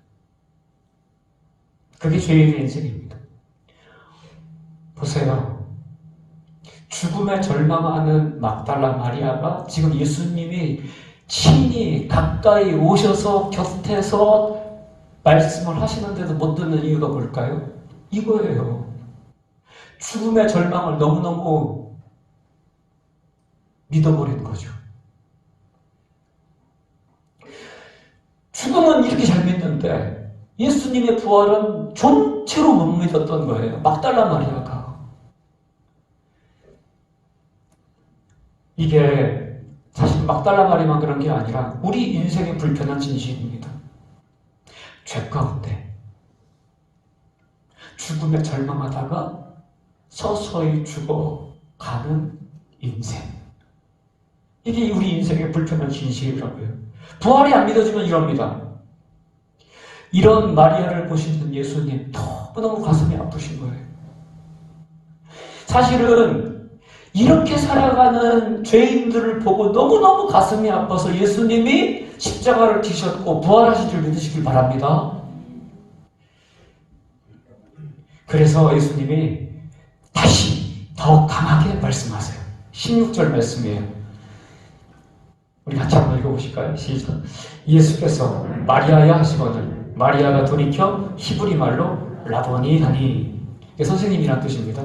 그게 죄인의 인생입니다. 보세요. 죽음에 절망하는 막달라 마리아가 지금 예수님이 친히 가까이 오셔서 곁에서 말씀을 하시는데도 못 듣는 이유가 뭘까요? 이거예요. 죽음의 절망을 너무너무 믿어버린 거죠. 죽음은 이렇게 잘 믿는데 예수님의 부활은 전체로 못 믿었던 거예요. 막달라 마리아가. 이게 사실 막달라 마리아만 그런 게 아니라 우리 인생의 불편한 진실입니다. 죄 가운데 죽음에 절망하다가 서서히 죽어가는 인생. 이게 우리 인생의 불편한 진실이라고요. 부활이 안 믿어지면 이럽니다. 이런 마리아를 보시는 예수님 너무너무 가슴이 아프신 거예요. 사실은 이렇게 살아가는 죄인들을 보고 너무너무 가슴이 아파서 예수님이 십자가를 지셨고 부활하신 줄 믿으시길 바랍니다. 그래서 예수님이 다시 더 강하게 말씀하세요. 16절 말씀이에요. 우리 같이 한번 읽어보실까요? 시작. 예수께서 마리아야 하시거늘 마리아가 돌이켜 히브리 말로 라보니 하니, 이게 선생님이란 뜻입니다.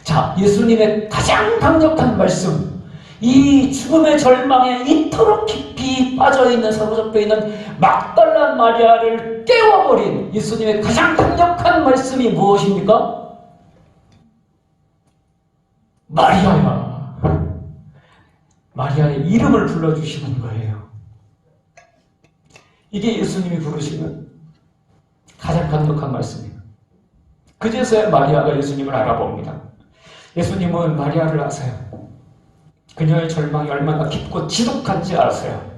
자, 예수님의 가장 강력한 말씀, 이 죽음의 절망에 이토록 깊이 빠져있는, 사로잡혀 있는 막달라 마리아를 깨워버린 예수님의 가장 강력한 말씀이 무엇입니까? 마리아야. 마리아의 이름을 불러주시는 거예요. 이게 예수님이 부르시는 가장 강력한 말씀이에요. 그제서야 마리아가 예수님을 알아봅니다. 예수님은 마리아를 아세요. 그녀의 절망이 얼마나 깊고 지독한지 아세요.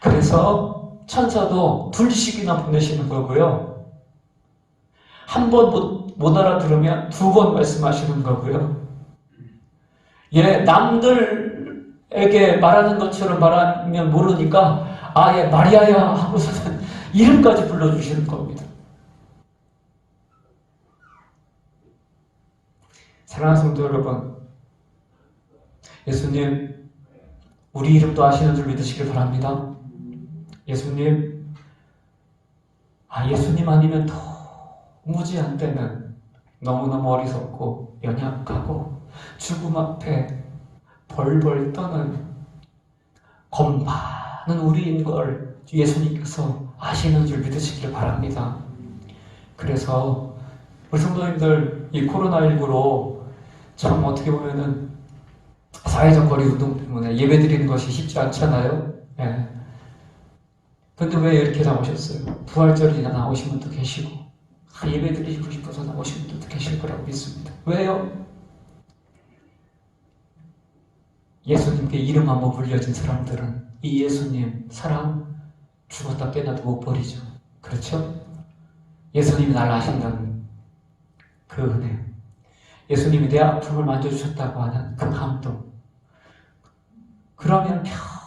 그래서 천사도 둘씩이나 보내시는 거고요. 한 번 못 알아들으면 두 번 말씀하시는 거고요. 남들에게 말하는 것처럼 말하면 모르니까 마리아야 하고서는 이름까지 불러주시는 겁니다. 사랑하는 성도 여러분, 예수님 우리 이름도 아시는 줄 믿으시길 바랍니다. 예수님, 예수님 아니면 도무지 안 되는, 너무너무 어리석고 연약하고 죽음 앞에 벌벌 떠는 겁 많은 우리인 걸 예수님께서 아시는 줄 믿으시길 바랍니다. 그래서 우리 성도님들, 이 코로나19로 참 어떻게 보면은 사회적 거리 운동 때문에 예배 드리는 것이 쉽지 않잖아요. 예. 근데 왜 이렇게 나오셨어요? 부활절이나 나오신 분도 계시고, 예배 드리고 싶어서 나오신 분도 계실 거라고 믿습니다. 왜요? 예수님께 이름 한번 불려진 사람들은 이 예수님 사랑 죽었다 깨나도 못 버리죠. 그렇죠? 예수님이 날 아신다는 그 은혜, 예수님이 내 아픔을 만져주셨다고 하는 그 감동, 그러면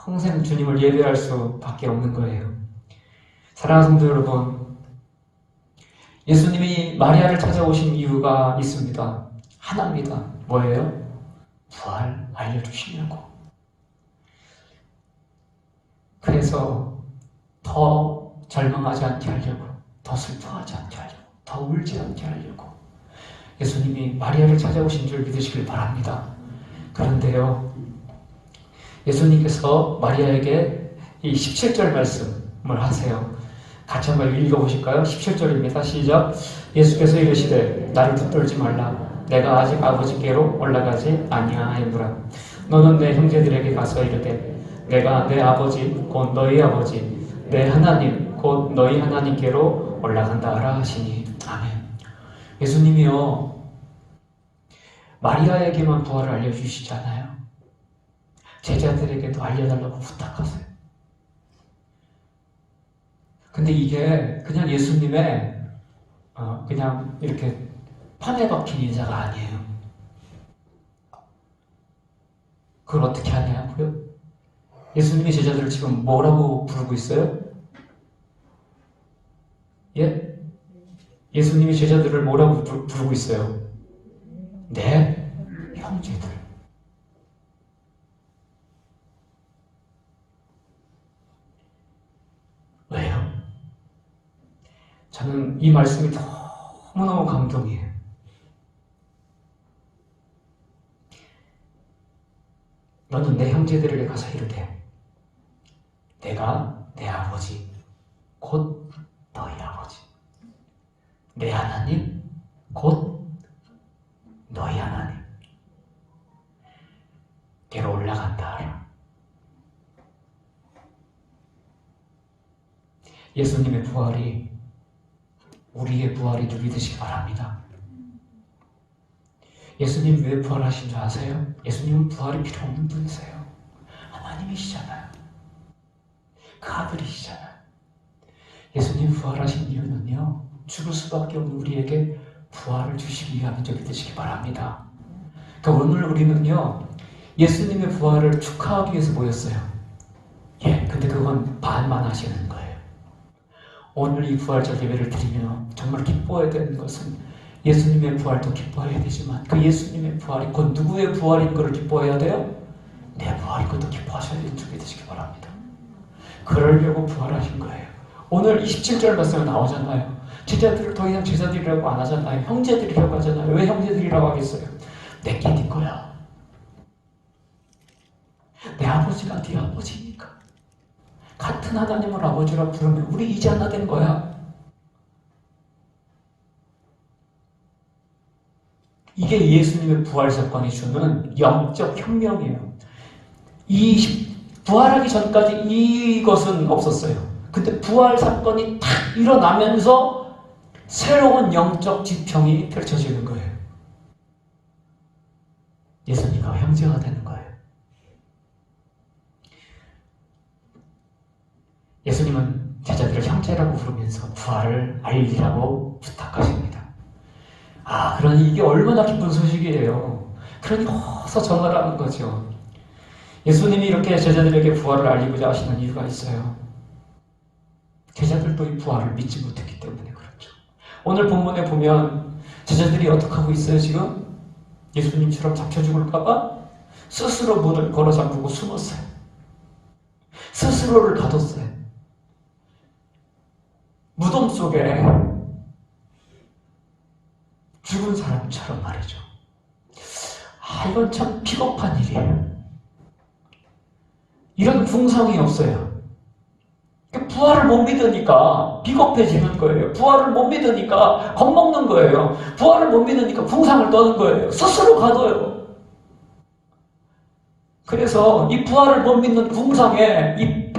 평생 주님을 예배할 수밖에 없는 거예요. 사랑하는 성도 여러분, 예수님이 마리아를 찾아오신 이유가 있습니다. 하나입니다. 뭐예요? 부활 알려주시려고. 그래서 더 절망하지 않게 하려고, 더 슬퍼하지 않게 하려고, 더 울지 않게 하려고 예수님이 마리아를 찾아오신 줄 믿으시길 바랍니다. 그런데요, 예수님께서 마리아에게 이 17절 말씀을 하세요. 같이 한번 읽어보실까요? 17절입니다. 시작. 예수께서 이르시되 나를 붙들지 말라. 내가 아직 아버지께로 올라가지 아니하였노라. 너는 내 형제들에게 가서 이르되 내가 내 아버지 곧 너희 아버지 내 하나님 곧 너희 하나님께로 올라간다 하라 하시니. 아멘. 예수님이요, 마리아에게만 부활을 알려주시지 않아요. 제자들에게도 알려달라고 부탁하세요. 근데 이게 그냥 예수님의 그냥 이렇게 판에 박힌 인사가 아니에요. 그걸 어떻게 하냐고요? 예수님의 제자들을 지금 뭐라고 부르고 있어요? 예? 예수님이 제자들을 뭐라고 부르고 있어요? 내 형제들. 왜요? 저는 이 말씀이 너무너무 감동이에요. 너는 내 형제들에게 가서 이르되 내가 내 아버지 곧 너희 아버지 내 하나님 곧 너희 하나님 걔로 올라간다 하라. 예수님의 부활이 우리의 부활이를 믿으시기 바랍니다. 예수님 왜 부활하신 줄 아세요? 예수님은 부활이 필요 없는 분이세요. 하나님이시잖아요. 그 아들이시잖아요. 예수님 부활하신 이유는요, 죽을 수밖에 없는 우리에게 부활을 주시기 위함인 줄 믿으시기 바랍니다. 그러니까 오늘 우리는요, 예수님의 부활을 축하하기 위해서 모였어요. 근데 그건 반만 하시는 거예요. 오늘 이 부활절 예배를 드리며 정말 기뻐해야 되는 것은 예수님의 부활도 기뻐해야 되지만 그 예수님의 부활이 곧 누구의 부활인 것을 기뻐해야 돼요? 내 부활인 것도 기뻐하셔야 되는 줄 믿으시기 바랍니다. 그러려고 부활하신 거예요. 오늘 27절 말씀에 나오잖아요. 제자들을 더 이상 제자들이라고 안 하잖아요. 형제들이라고 하잖아요. 왜 형제들이라고 하겠어요? 내게 네 거야. 내 아버지가 네 아버지니까. 같은 하나님을 아버지라고 부르면 우리 이제 하나 된 거야. 이게 예수님의 부활 사건이 주는 영적 혁명이에요. 부활하기 전까지 이것은 없었어요. 근데 부활 사건이 탁 일어나면서 새로운 영적 지평이 펼쳐지는 거예요. 예수님과 형제가 되는 거예요. 예수님은 제자들을 형제라고 부르면서 부활을 알리라고 부탁하십니다. 그러니 이게 얼마나 기쁜 소식이에요. 그러니 어서 전하라는 거죠. 예수님이 이렇게 제자들에게 부활을 알리고자 하시는 이유가 있어요. 제자들도 이 부활을 믿지 못했기 때문에 그렇죠. 오늘 본문에 보면 제자들이 어떻게 하고 있어요 지금? 예수님처럼 잡혀 죽을까봐 스스로 문을 걸어 잠그고 숨었어요. 스스로를 가뒀어요. 무덤 속에 죽은 사람처럼 말이죠. 이건 참 비겁한 일이에요. 이런 궁성이 없어요. 부활을 못 믿으니까 비겁해지는 거예요. 부활을 못 믿으니까 겁먹는 거예요. 부활을 못 믿으니까 궁상을 떠는 거예요. 스스로 가둬요. 그래서 이 부활을 못 믿는 궁상에, 이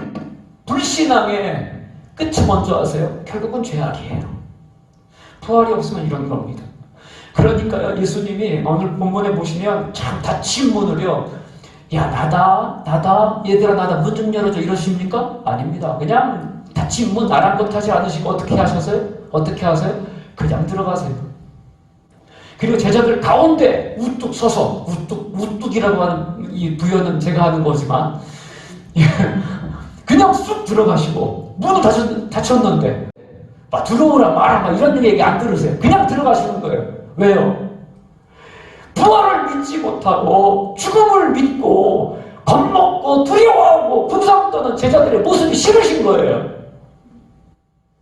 불신앙의 끝이 뭔지 아세요? 결국은 죄악이에요. 부활이 없으면 이런 겁니다. 그러니까요, 예수님이 오늘 본문에 보시면 참 닫힌 문을요, 야, 나다, 얘들아, 나다, 문 좀 열어줘, 이러십니까? 아닙니다. 그냥 닫힌 문 아랑곳하지 않으시고 어떻게 하셨어요? 어떻게 하세요? 그냥 들어가세요. 그리고 제자들 가운데 우뚝 서서, 우뚝이라고 하는 이 부여는 제가 하는 거지만, 그냥 쑥 들어가시고, 문을 닫혔는데, 막 들어오라 마라, 막 이런 얘기 안 들으세요. 그냥 들어가시는 거예요. 왜요? 부활을 믿지 못하고 죽음을 믿고 겁먹고 두려워하고 궁상 떠는 제자들의 모습이 싫으신 거예요.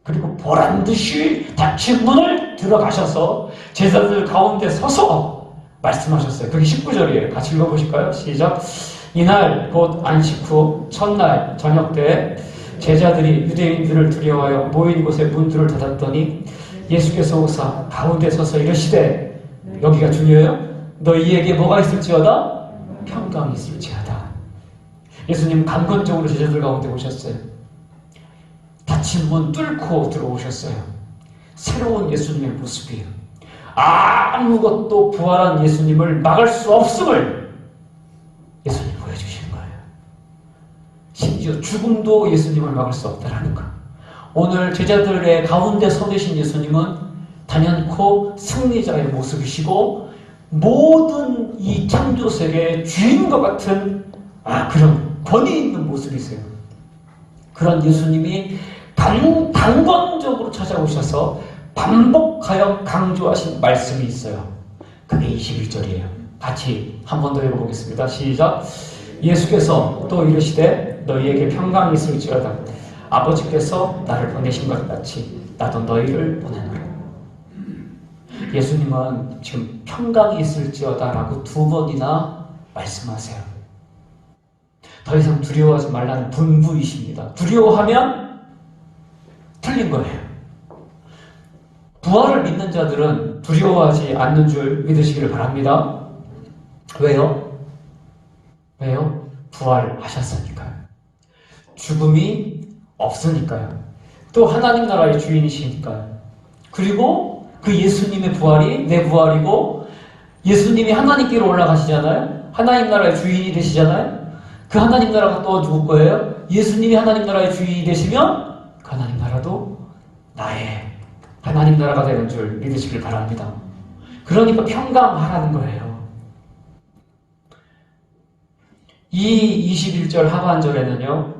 그리고 보란듯이 닫힌 문을 들어가셔서 제자들 가운데 서서 말씀하셨어요. 그게 19절이에요. 같이 읽어보실까요? 시작. 이날 곧 안식 후 첫날 저녁 때 제자들이 유대인들을 두려워하여 모인 곳에 문들을 닫았더니 예수께서 오사 가운데 서서 이르시되, 여기가 중요해요. 너희에게 뭐가 있을지어다? 평강이 있을지어다. 예수님 강건적으로 제자들 가운데 오셨어요. 닫힌 문 뚫고 들어오셨어요. 새로운 예수님의 모습이에요. 아무것도 부활한 예수님을 막을 수 없음을 예수님 보여주시는 거예요. 심지어 죽음도 예수님을 막을 수 없다라는 거. 오늘 제자들의 가운데 서 계신 예수님은 단연코 승리자의 모습이시고 모든 이 창조세계의 주인과 같은 그런 권위 있는 모습이세요. 그런 예수님이 강건적으로 찾아오셔서 반복하여 강조하신 말씀이 있어요. 그게 21절이에요. 같이 한 번 더 읽어보겠습니다. 시작. 예수께서 또 이르시되 너희에게 평강이 있을지어다. 아버지께서 나를 보내신 것 같이 나도 너희를 보내노라. 예수님은 지금 평강이 있을지어다 라고 2번이나 말씀하세요. 더 이상 두려워하지 말라는 분부이십니다. 두려워하면 틀린 거예요. 부활을 믿는 자들은 두려워하지 않는 줄 믿으시기를 바랍니다. 왜요? 왜요? 부활하셨으니까요. 죽음이 없으니까요. 또 하나님 나라의 주인이시니까요. 그리고 그 예수님의 부활이 내 부활이고, 예수님이 하나님께로 올라가시잖아요. 하나님 나라의 주인이 되시잖아요. 그 하나님 나라가 또 누구 거예요? 예수님이 하나님 나라의 주인이 되시면 그 하나님 나라도 나의 하나님 나라가 되는 줄 믿으시길 바랍니다. 그러니까 평강하라는 거예요. 이 21절 하반절에는요,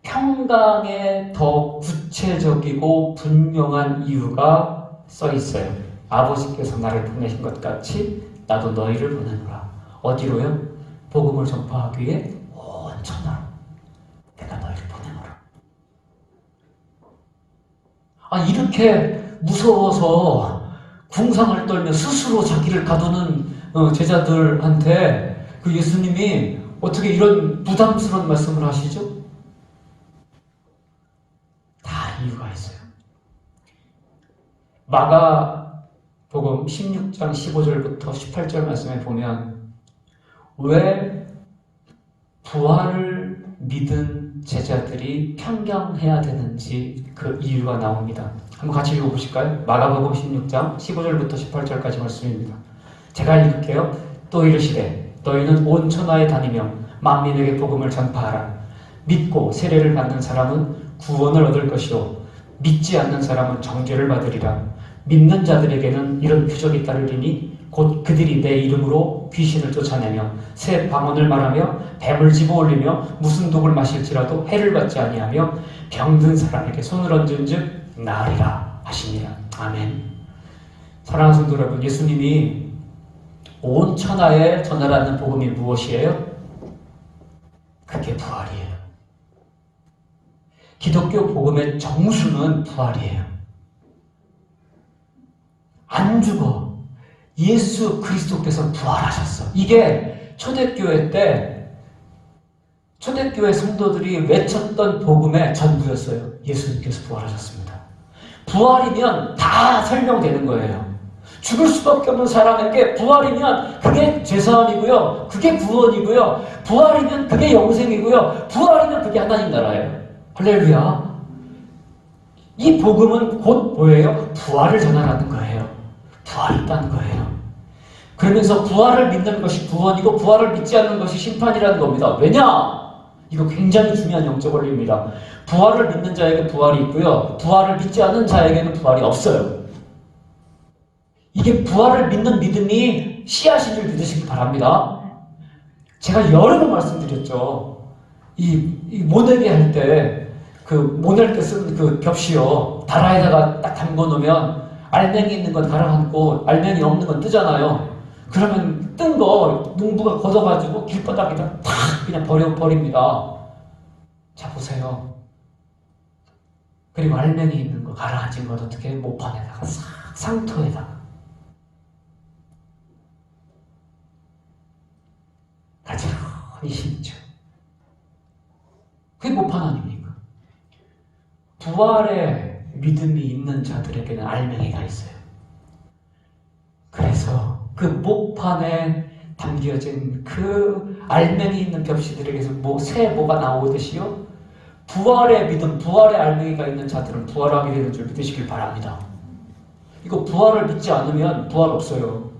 평강의 더 구체적이고 분명한 이유가 써 있어요. 아버지께서 나를 보내신 것 같이 나도 너희를 보내노라. 어디로요? 복음을 전파하기 위해 온 천하로 내가 너희를 보내노라. 이렇게 무서워서 궁상을 떨며 스스로 자기를 가두는 제자들한테 그 예수님이 어떻게 이런 부담스러운 말씀을 하시죠? 이유가 있어요. 마가복음 16장 15절부터 18절 말씀에 보면 왜 부활을 믿은 제자들이 평강해야 되는지 그 이유가 나옵니다. 한번 같이 읽어보실까요? 마가복음 16장 15절부터 18절까지 말씀입니다. 제가 읽을게요. 또 이르시되 너희는 온 천하에 다니며 만민에게 복음을 전파하라. 믿고 세례를 받는 사람은 구원을 얻을 것이요 믿지 않는 사람은 정죄를 받으리라. 믿는 자들에게는 이런 표적이 따르리니 곧 그들이 내 이름으로 귀신을 쫓아내며 새 방언을 말하며 뱀을 집어올리며 무슨 독을 마실지라도 해를 받지 아니하며 병든 사람에게 손을 얹은 즉 나으리라 하시니라. 아멘. 사랑하는 성도 여러분, 예수님이 온 천하에 전하라는 복음이 무엇이에요? 그게 부활이에요. 기독교 복음의 정수는 부활이에요. 안 죽어. 예수 그리스도께서 부활하셨어. 이게 초대교회 때 초대교회 성도들이 외쳤던 복음의 전부였어요. 예수님께서 부활하셨습니다. 부활이면 다 설명되는 거예요. 죽을 수밖에 없는 사람에게 부활이면 그게 죄사함이고요. 그게 구원이고요. 부활이면 그게 영생이고요. 부활이면 그게 하나님 나라예요. 할렐루야. 이 복음은 곧 뭐예요? 부활을 전하라는 거예요. 부활이 있다는 거예요. 그러면서 부활을 믿는 것이 구원이고 부활을 믿지 않는 것이 심판이라는 겁니다. 왜냐? 이거 굉장히 중요한 영적 원리입니다. 부활을 믿는 자에게 부활이 있고요. 부활을 믿지 않는 자에게는 부활이 없어요. 이게 부활을 믿는 믿음이 씨앗인 줄 믿으시기 바랍니다. 제가 여러 번 말씀드렸죠. 이 모내기 할 때, 모낼 때 쓰는 그 벽시요. 다라에다가 딱 담궈 놓으면 알맹이 있는 건 가라앉고 알맹이 없는 건 뜨잖아요. 그러면 뜬 거 농부가 걷어가지고 길바닥에다 탁 그냥 버립니다. 자, 보세요. 그리고 알맹이 있는 거 가라앉은 건 어떻게 모판에다가 싹 상토에다가 가지런히 심죠. 그게 모판 아닙니까? 부활의 믿음이 있는 자들에게는 알맹이가 있어요. 그래서 그 목판에 담겨진 그 알맹이 있는 벽시들에게서 새 뭐가 나오듯이요. 부활의 믿음, 부활의 알맹이가 있는 자들은 부활하게 되는 줄 믿으시길 바랍니다. 이거 부활을 믿지 않으면 부활 없어요.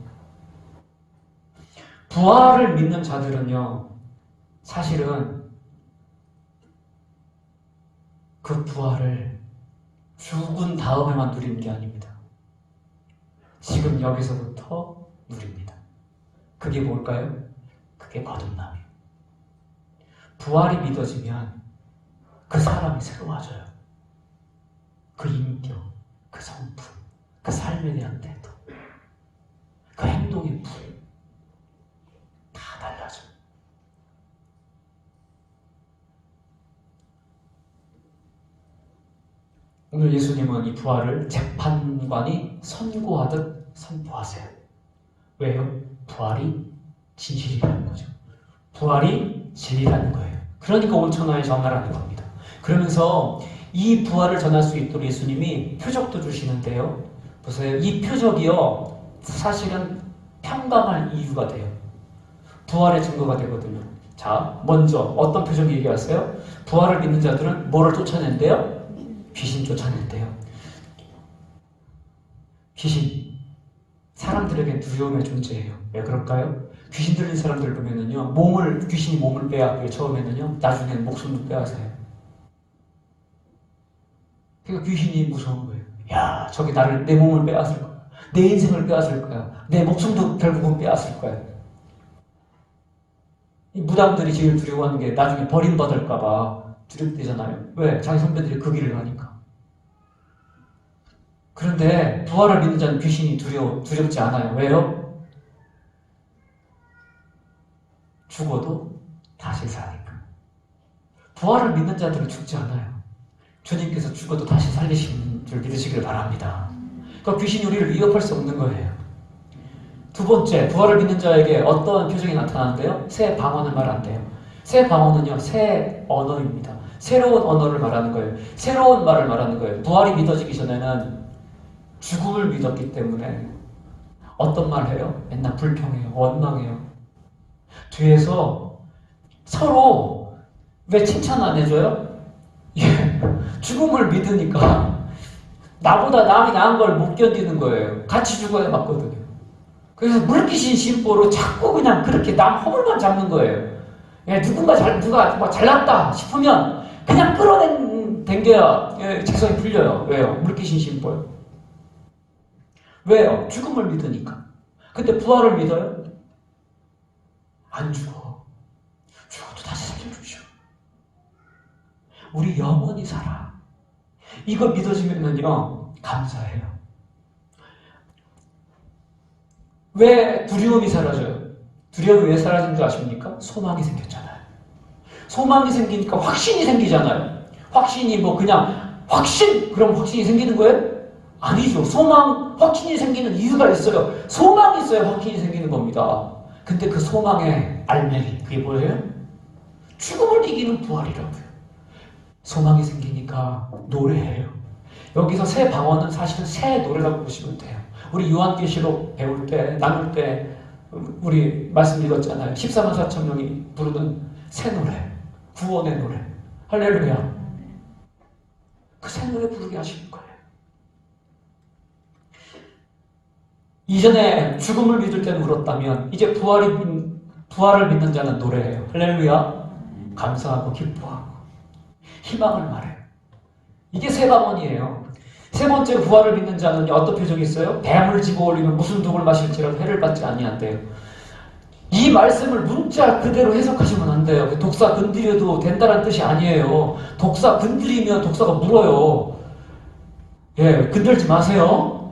부활을 믿는 자들은요, 사실은 그 부활을 죽은 다음에만 누리는 게 아닙니다. 지금 여기서부터 누립니다. 그게 뭘까요? 그게 거듭남이에요. 부활이 믿어지면 그 사람이 새로워져요. 그 인격, 그 성품, 그 삶에 대한 태도, 그 행동의 불, 다 달라져요. 오늘 예수님은 이 부활을 재판관이 선고하듯 선포하세요. 왜요? 부활이 진실이라는 거죠. 부활이 진리라는 거예요. 그러니까 온천하에 전하라는 겁니다. 그러면서 이 부활을 전할 수 있도록 예수님이 표적도 주시는데요. 보세요. 이 표적이요, 사실은 평강할 이유가 돼요. 부활의 증거가 되거든요. 자, 먼저 어떤 표적 얘기하세요? 부활을 믿는 자들은 뭐를 쫓아낸대요? 귀신 쫓아낸대요. 귀신, 사람들에게 두려움의 존재예요. 왜 그럴까요? 귀신 들린 사람들 보면은요, 귀신이 몸을 빼앗고요. 처음에는요, 나중에는 목숨도 빼앗아요. 그러니까 귀신이 무서운 거예요. 야, 저기 내 몸을 빼앗을 거야. 내 인생을 빼앗을 거야. 내 목숨도 결국은 빼앗을 거야. 이 무당들이 제일 두려워하는 게 나중에 버림받을까봐 두렵대잖아요. 왜? 자기 선배들이 그 길을 가니까. 그런데 부활을 믿는 자는 귀신이 두렵지 않아요. 왜요? 죽어도 다시 사니까. 부활을 믿는 자들은 죽지 않아요. 주님께서 죽어도 다시 살리시는 줄 믿으시길 바랍니다. 그러니까 귀신이 우리를 위협할 수 없는 거예요. 두 번째, 부활을 믿는 자에게 어떠한 표정이 나타나는데요? 새 방언을 말한대요. 새 방언은요, 새 언어입니다. 새로운 언어를 말하는 거예요. 새로운 말을 말하는 거예요. 부활이 믿어지기 전에는 죽음을 믿었기 때문에 어떤 말 해요? 맨날 불평해요. 원망해요. 뒤에서 서로 왜 칭찬 안 해줘요? 죽음을 믿으니까 나보다 남이 나은 걸 못 견디는 거예요. 같이 죽어야 맞거든요. 그래서 물귀신 심보로 자꾸 그냥 그렇게 남 허물만 잡는 거예요. 누가 잘났다 싶으면 그냥 댕겨야 책성이 풀려요. 왜요? 물귀신 심보요. 왜요? 죽음을 믿으니까. 근데 부활을 믿어요? 안 죽어. 죽어도 다시 살려주죠. 우리 영원히 살아. 이거 믿어지면요, 감사해요. 왜 두려움이 사라져요? 두려움이 왜 사라진 줄 아십니까? 소망이 생겼잖아요. 소망이 생기니까 확신이 생기잖아요. 확신이 뭐 그냥 확신! 그럼 확신이 생기는 거예요? 아니죠. 소망, 확신이 생기는 이유가 있어요. 소망이 있어야 확신이 생기는 겁니다. 근데 그 소망의 알맹이, 그게 뭐예요? 죽음을 이기는 부활이라고요. 소망이 생기니까 노래해요. 여기서 새 방언은 사실은 새 노래라고 보시면 돼요. 우리 요한계시록 배울 때, 나눌 때 우리 말씀 읽었잖아요. 14만 4천 명이 부르는 새 노래, 구원의 노래. 할렐루야. 그 새 노래 부르게 하시는 거예요. 이전에 죽음을 믿을 때는 울었다면 이제 부활을 믿는 자는 노래해요. 할렐루야. 감사하고 기뻐하고 희망을 말해요. 이게 새 방언이에요. 세 번째 부활을 믿는 자는 어떤 표정이 있어요? 뱀을 집어 올리면 무슨 독을 마실지라도 해를 받지 아니한대요. 이 말씀을 문자 그대로 해석하시면 안 돼요. 독사 건드려도 된다는 뜻이 아니에요. 독사 건드리면 독사가 물어요. 예, 건들지 마세요.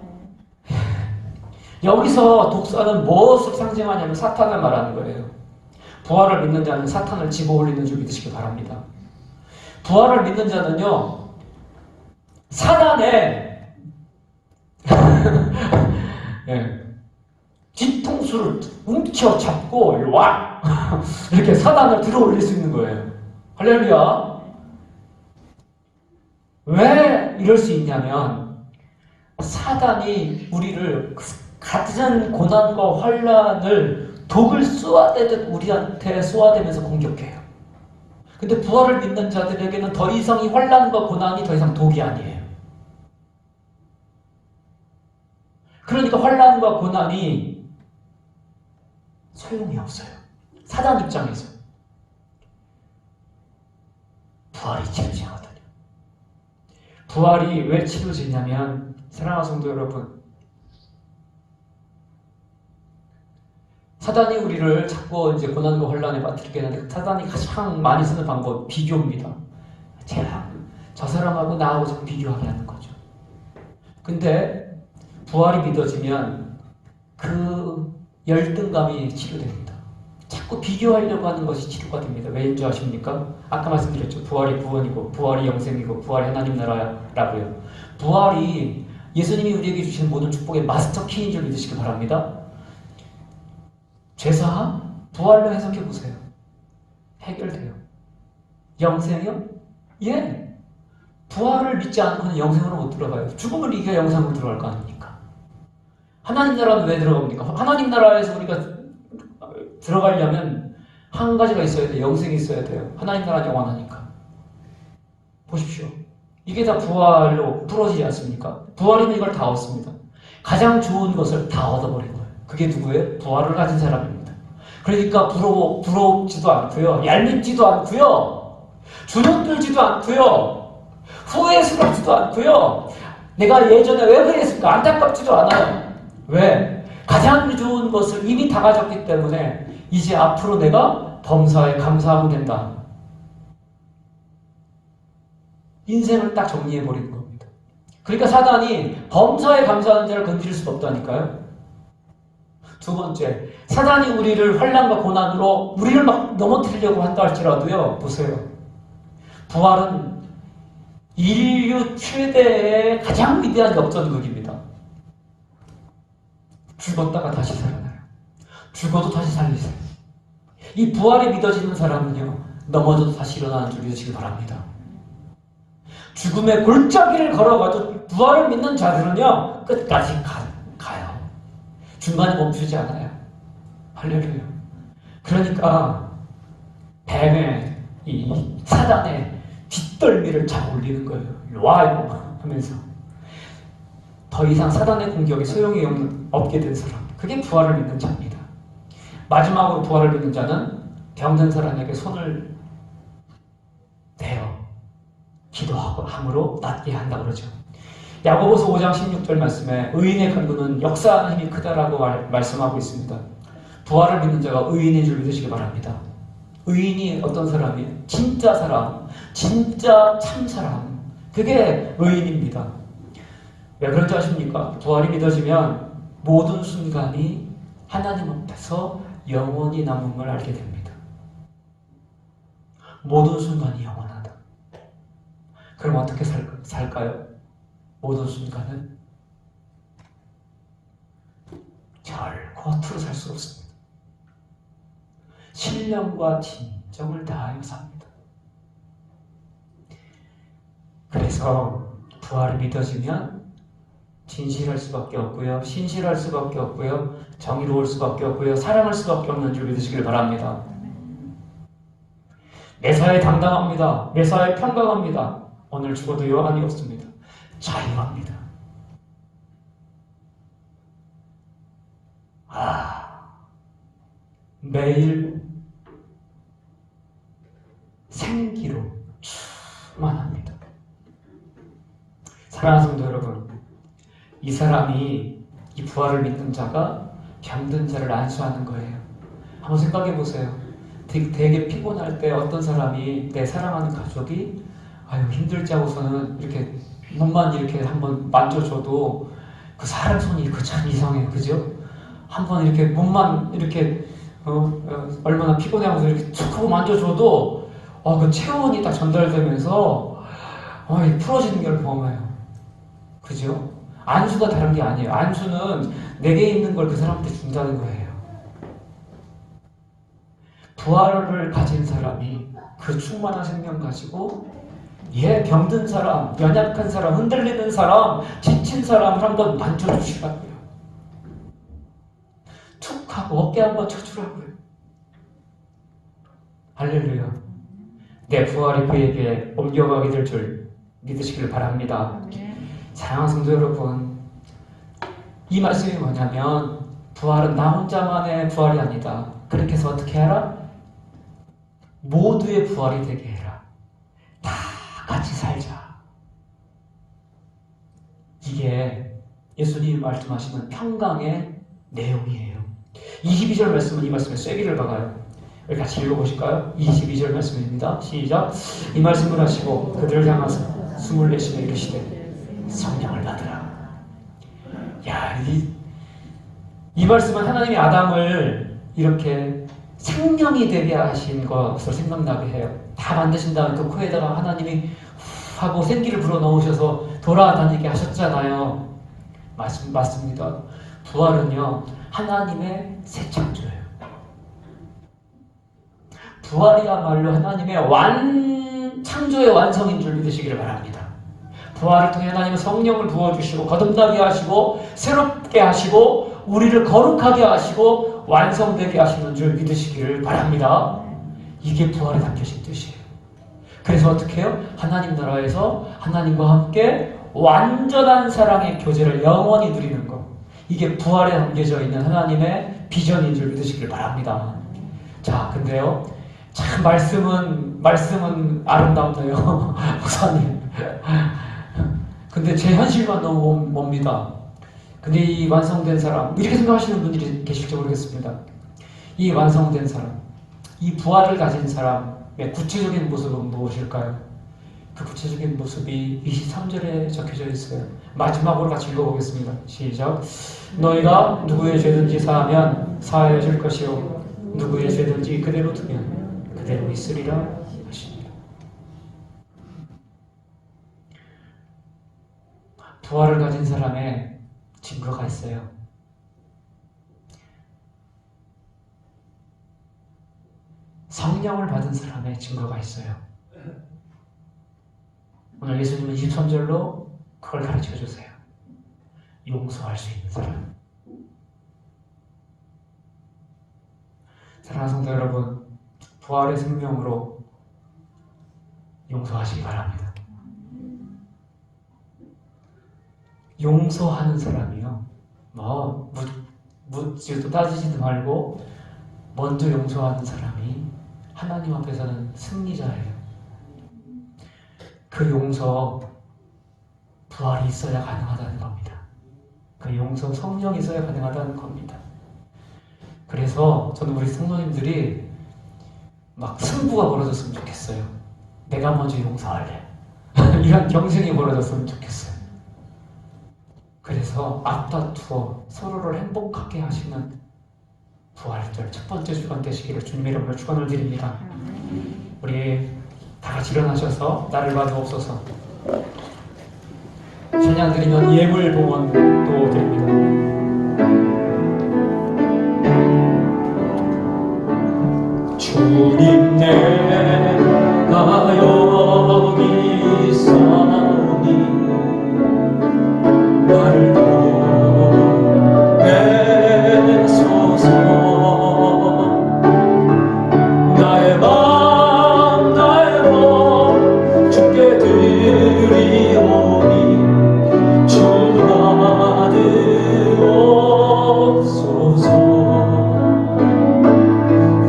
여기서 독사는 무엇을 상징하냐면 사탄을 말하는 거예요. 부활을 믿는 자는 사탄을 집어 올리는 줄 믿으시기 바랍니다. 부활을 믿는 자는요, 사단의 예, 뒤통수를 움켜잡고 와 이렇게 사단을 들어 올릴 수 있는 거예요. 할렐루야. 왜 이럴 수 있냐면 사단이 우리를 같은 고난과 환난을 독을 쏘아대듯 우리한테 쏘아대면서 공격해요. 근데 부활을 믿는 자들에게는 더 이상 이 환난과 고난이 더 이상 독이 아니에요. 그러니까 환난과 고난이 소용이 없어요. 사단 입장에서. 부활이 치료제거든요. 부활이 왜 치료제냐면, 사랑하는 성도 여러분, 사단이 우리를 자꾸 이제 고난과 혼란에 빠뜨리게 하는데, 사단이 가장 많이 쓰는 방법, 비교입니다. 저 사람하고 나하고 자꾸 비교하게 하는 거죠. 근데 부활이 믿어지면 그 열등감이 치료됩니다. 자꾸 비교하려고 하는 것이 치료가 됩니다. 왜인 줄 아십니까? 아까 말씀드렸죠. 부활이 구원이고 부활이 영생이고 부활이 하나님 나라라고요. 부활이 예수님이 우리에게 주신 모든 축복의 마스터 키인 줄 믿으시기 바랍니다. 죄사함? 부활로 해석해 보세요. 해결돼요. 영생이요? 예. 부활을 믿지 않고는 영생으로 못 들어가요. 죽음을 이겨야 영생으로 들어갈 거 아닙니까? 하나님 나라는 왜 들어갑니까? 하나님 나라에서 우리가 들어가려면 한 가지가 있어야 돼요. 영생이 있어야 돼요. 하나님 나라는 영원하니까. 보십시오. 이게 다 부활로 풀어지지 않습니까? 부활이면 이걸 다 얻습니다. 가장 좋은 것을 다 얻어버린 거예요. 그게 누구예요? 부활을 가진 사람입니다. 그러니까 부럽지도 않고요. 얄밉지도 않고요. 주눅들지도 않고요. 후회스럽지도 않고요. 내가 예전에 왜 그랬을까? 안타깝지도 않아요. 왜? 가장 좋은 것을 이미 다 가졌기 때문에 이제 앞으로 내가 범사에 감사하면 된다. 인생을 딱 정리해버리는 겁니다. 그러니까 사단이 범사에 감사하는 자를 건드릴 수가 없다니까요. 두 번째, 사단이 우리를 환난과 고난으로 우리를 막 넘어뜨리려고 한다 할지라도요, 보세요. 부활은 인류 최대의 가장 위대한 역전극입니다. 죽었다가 다시 살아나요. 죽어도 다시 살리세요. 이 부활이 믿어지는 사람은요, 넘어져도 다시 일어나는 줄 믿으시기 바랍니다. 죽음의 골짜기를 걸어가도 부활을 믿는 자들은요, 끝까지 가요. 중간에 멈추지 않아요. 할렐루야. 그러니까 뱀의 이 사단의 뒷덜미를 잡아 올리는 거예요. 와 하면서 더 이상 사단의 공격에 소용이 없게 된 사람, 그게 부활을 믿는 자입니다. 마지막으로 부활을 믿는 자는 병든 사람에게 손을 대어 기도하고 함으로 낫게 한다 그러죠. 야고보서 5장 16절 말씀에 의인의 간구는 역사하는 힘이 크다라고 말씀하고 있습니다. 부활을 믿는 자가 의인인 줄 믿으시기 바랍니다. 의인이 어떤 사람이에요? 진짜 사람, 진짜 참 사람. 그게 의인입니다. 왜 그런지 아십니까? 부활이 믿어지면 모든 순간이 하나님 앞에서 영원히 남은 걸 알게 됩니다. 모든 순간이 영원하다. 그럼 어떻게 살까요? 모든 순간은 결코 허투루 살 수 없습니다. 신령과 진정을 다하여 삽니다. 그래서 부활이 믿어지면 진실할 수밖에 없고요, 신실할 수밖에 없고요, 정의로울 수밖에 없고요, 사랑할 수밖에 없는 줄 믿으시길 바랍니다. 매사에 당당합니다. 매사에 평강합니다. 오늘 죽어도 여한이 없습니다. 자유합니다. 매일 생기로 충만합니다. 사랑하는 성도 여러분, 이 사람이, 이 부활을 믿는 자가 병든 자를 안수하는 거예요. 한번 생각해 보세요. 되게 피곤할 때 어떤 사람이, 내 사랑하는 가족이 아유 힘들지 하고서는 이렇게 몸만 이렇게 한번 만져줘도 그 사람 손이 그 참 이상해요. 그죠? 한번 이렇게 몸만 이렇게 얼마나 피곤해하면서 이렇게 툭 하고 만져줘도 그 체온이 딱 전달되면서 풀어지는 걸 경험해요. 그죠? 안수가 다른 게 아니에요. 안수는 내게 있는 걸 그 사람한테 준다는 거예요. 부활을 가진 사람이 그 충만한 생명 가지고 병든 사람, 연약한 사람, 흔들리는 사람, 지친 사람을 한번 만져주시라고요. 툭 하고 어깨 한번 쳐주라고요. 할렐루야. 내 부활이 그에게 옮겨가게 될 줄 믿으시길 바랍니다. 사랑하는 성도 여러분, 이 말씀이 뭐냐면 부활은 나 혼자만의 부활이 아니다. 그렇게 해서 어떻게 하라? 모두의 부활이 되게 해라. 다 같이 살자. 이게 예수님이 말씀하시는 평강의 내용이에요. 22절 말씀은 이 말씀에 쐐기를 박아요. 우리 같이 읽어보실까요? 22절 말씀입니다. 시작. 이 말씀을 하시고 그들을 향하사 숨을 내쉬며 이르시되 성령을 받으라. 야, 이 말씀은 하나님이 아담을 이렇게 생명이 되게 하신 것을 생각나게 해요. 다 만드신 다음에 그 코에다가 하나님이 하고 생기를 불어넣으셔서 돌아다니게 하셨잖아요. 맞습니다. 부활은요, 하나님의 새 창조예요. 부활이야말로 하나님의 창조의 완성인 줄 믿으시기를 바랍니다. 부활을 통해 하나님은 성령을 부어주시고 거듭나게 하시고 새롭게 하시고 우리를 거룩하게 하시고 완성되게 하시는 줄 믿으시기를 바랍니다. 이게 부활에 담겨진 뜻이에요. 그래서 어떻게 해요? 하나님 나라에서 하나님과 함께 완전한 사랑의 교제를 영원히 누리는 것. 이게 부활에 담겨져 있는 하나님의 비전인 줄 믿으시길 바랍니다. 자, 근데요, 참 말씀은 아름답네요. 목사님. 근데 제 현실만 너무 멉니다. 근데 이 완성된 사람, 이렇게 생각하시는 분들이 계실지 모르겠습니다. 이 완성된 사람, 이 부활을 가진 사람의 구체적인 모습은 무엇일까요? 그 구체적인 모습이 23절에 적혀져 있어요. 마지막으로 같이 읽어보겠습니다. 시작. 너희가 누구의 죄든지 사하면 사하여 줄 것이요 누구의 죄든지 그대로 두면 그대로 있으리라 하십니다. 부활을 가진 사람의 증거가 있어요. 성령을 받은 사람의 증거가 있어요. 오늘 예수님은 23절로 그걸 가르쳐 주세요. 용서할 수 있는 사람. 사랑하는 성도 여러분, 부활의 생명으로 용서하시기 바랍니다. 용서하는 사람이요, 묻지도 따지지도 말고 먼저 용서하는 사람이 하나님 앞에서는 승리자예요. 그 용서, 부활이 있어야 가능하다는 겁니다. 그 용서, 성령이 있어야 가능하다는 겁니다. 그래서 저는 우리 성도님들이 막 승부가 벌어졌으면 좋겠어요. 내가 먼저 용서할래. 이런 경쟁이 벌어졌으면 좋겠어요. 그래서 앞다투어 서로를 행복하게 하시는 부활절 첫 번째 주간 되시기를 주님의 이름으로 축원을 드립니다. 우리 다 같이 일어나셔서 나를 봐주옵소서. 찬양 드리면 예물 봉헌도 드립니다. 주님 내가 여기 있사오니 나를 보내소서. 나의 맘 주께 드리오니 주 받으옵소서.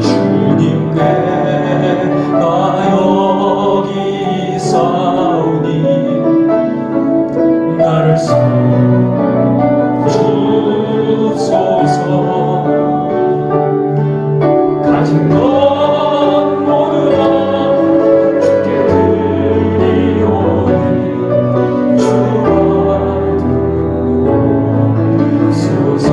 주님 내가 여기 있사오니 나를 써주소서. 가진 것 모두 다 주께 드리오니 주 받으옵소서.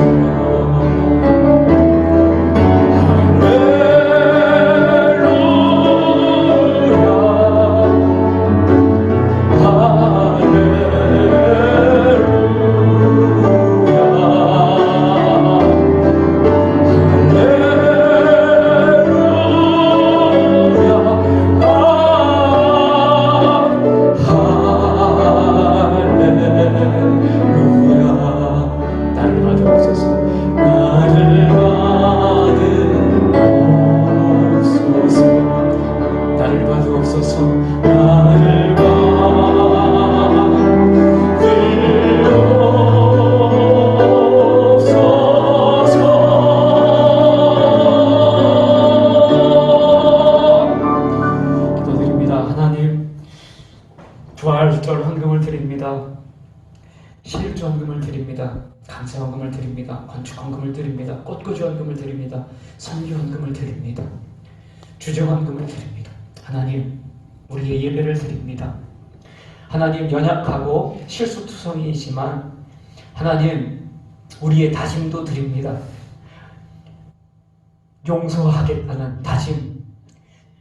나를 받으옵소서. 나를 받으옵소서. 기도드립니다. 하나님, 부활절 헌금을 드립니다. 실주 헌금을 드립니다. 감사 헌금을 드립니다. 건축 헌금을 드립니다. 꽃꽂이 헌금을 드립니다. 선교 헌금을 드립니다. 주정 헌금을 드립니다. 하나님, 우리의 예배를 드립니다. 하나님, 연약하고 실수투성이지만 하나님, 우리의 다짐도 드립니다. 용서하겠다는 다짐,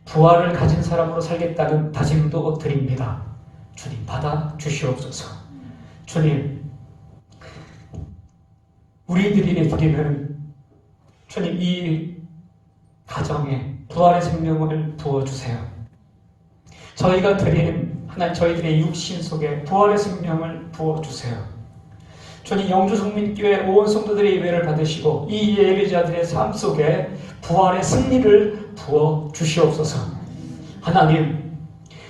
부활을 가진 사람으로 살겠다는 다짐도 드립니다. 주님, 받아 주시옵소서. 주님, 우리들이 드리는 주님, 이 가정에 부활의 생명을 부어주세요. 저희가 드린 하나님, 저희들의 육신 속에 부활의 생명을 부어주세요. 주님, 영주성민교회 온 성도들의 예배를 받으시고 이 예배자들의 삶 속에 부활의 승리를 부어주시옵소서. 하나님,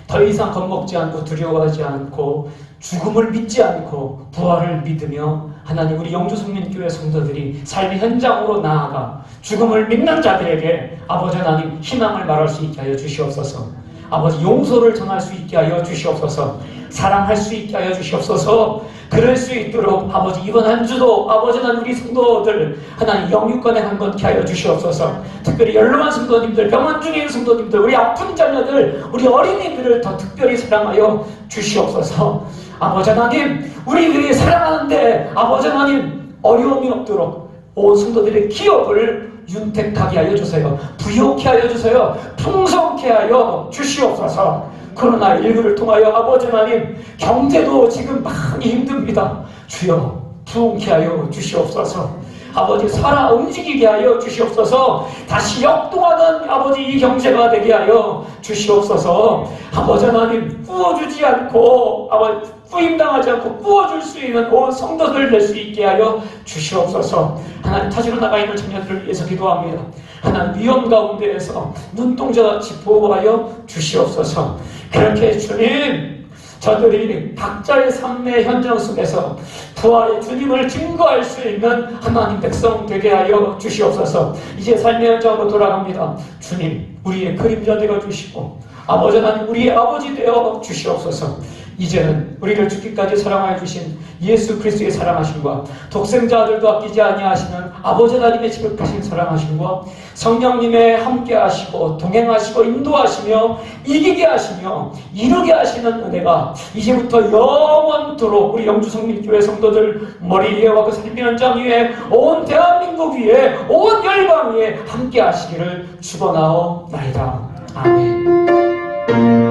더 이상 겁먹지 않고 두려워하지 않고 죽음을 믿지 않고 부활을 믿으며 하나님, 우리 영주성민교회 성도들이 삶의 현장으로 나아가 죽음을 믿는 자들에게 아버지 하나님, 희망을 말할 수 있게 하여 주시옵소서. 아버지, 용서를 전할 수 있게 하여 주시옵소서. 사랑할 수 있게 하여 주시옵소서. 그럴 수 있도록 아버지, 이번 한 주도 아버지 하나님, 우리 성도들 하나님 영육간에 한건케 하여 주시옵소서. 특별히 연로한 성도님들, 병원 중에 있는 성도님들, 우리 아픈 자녀들, 우리 어린이들을 더 특별히 사랑하여 주시옵소서. 아버지 하나님, 우리들이 사랑하는데 아버지 하나님, 어려움이 없도록 온 성도들의 기업을 윤택하게 하여 주세요. 부욕케 하여 주세요. 풍성케 하여 주시옵소서. 코로나19를 통하여 아버지 하나님, 경제도 지금 많이 힘듭니다. 주여, 부흥케 하여 주시옵소서. 아버지, 살아 움직이게 하여 주시옵소서. 다시 역동하는 아버지 이 경제가 되게 하여 주시옵소서. 아버지 하나님, 꾸어주지 않고 아버지 후임당하지 않고 꾸어줄 수 있는 온 성도들 될 수 있게 하여 주시옵소서. 하나님, 타지로 나가 있는 자녀들을 위해서 기도합니다. 하나님, 위험 가운데에서 눈동자같이 보호하여 주시옵소서. 그렇게 주님, 저들이 각자의 삶의 현장 속에서 부활의 주님을 증거할 수 있는 하나님 백성 되게 하여 주시옵소서. 이제 삶의 현장으로 돌아갑니다. 주님, 우리의 그림자 되어 주시고 아버지 하나님, 우리의 아버지 되어 주시옵소서. 이제는 우리를 죽기까지 사랑하여 주신 예수 그리스도의 사랑하심과 독생자 아들도 아끼지 아니하시는 아버지 하나님의 지극하신 사랑하심과 성령님의 함께 하시고 동행하시고 인도하시며 이기게 하시며 이루게 하시는 은혜가 이제부터 영원토록 우리 영주성민교회 성도들 머리 위에와 그 삶의 현장 위에 온 대한민국 위에 온 열방 위에 함께 하시기를 축원하옵나이다. 아멘.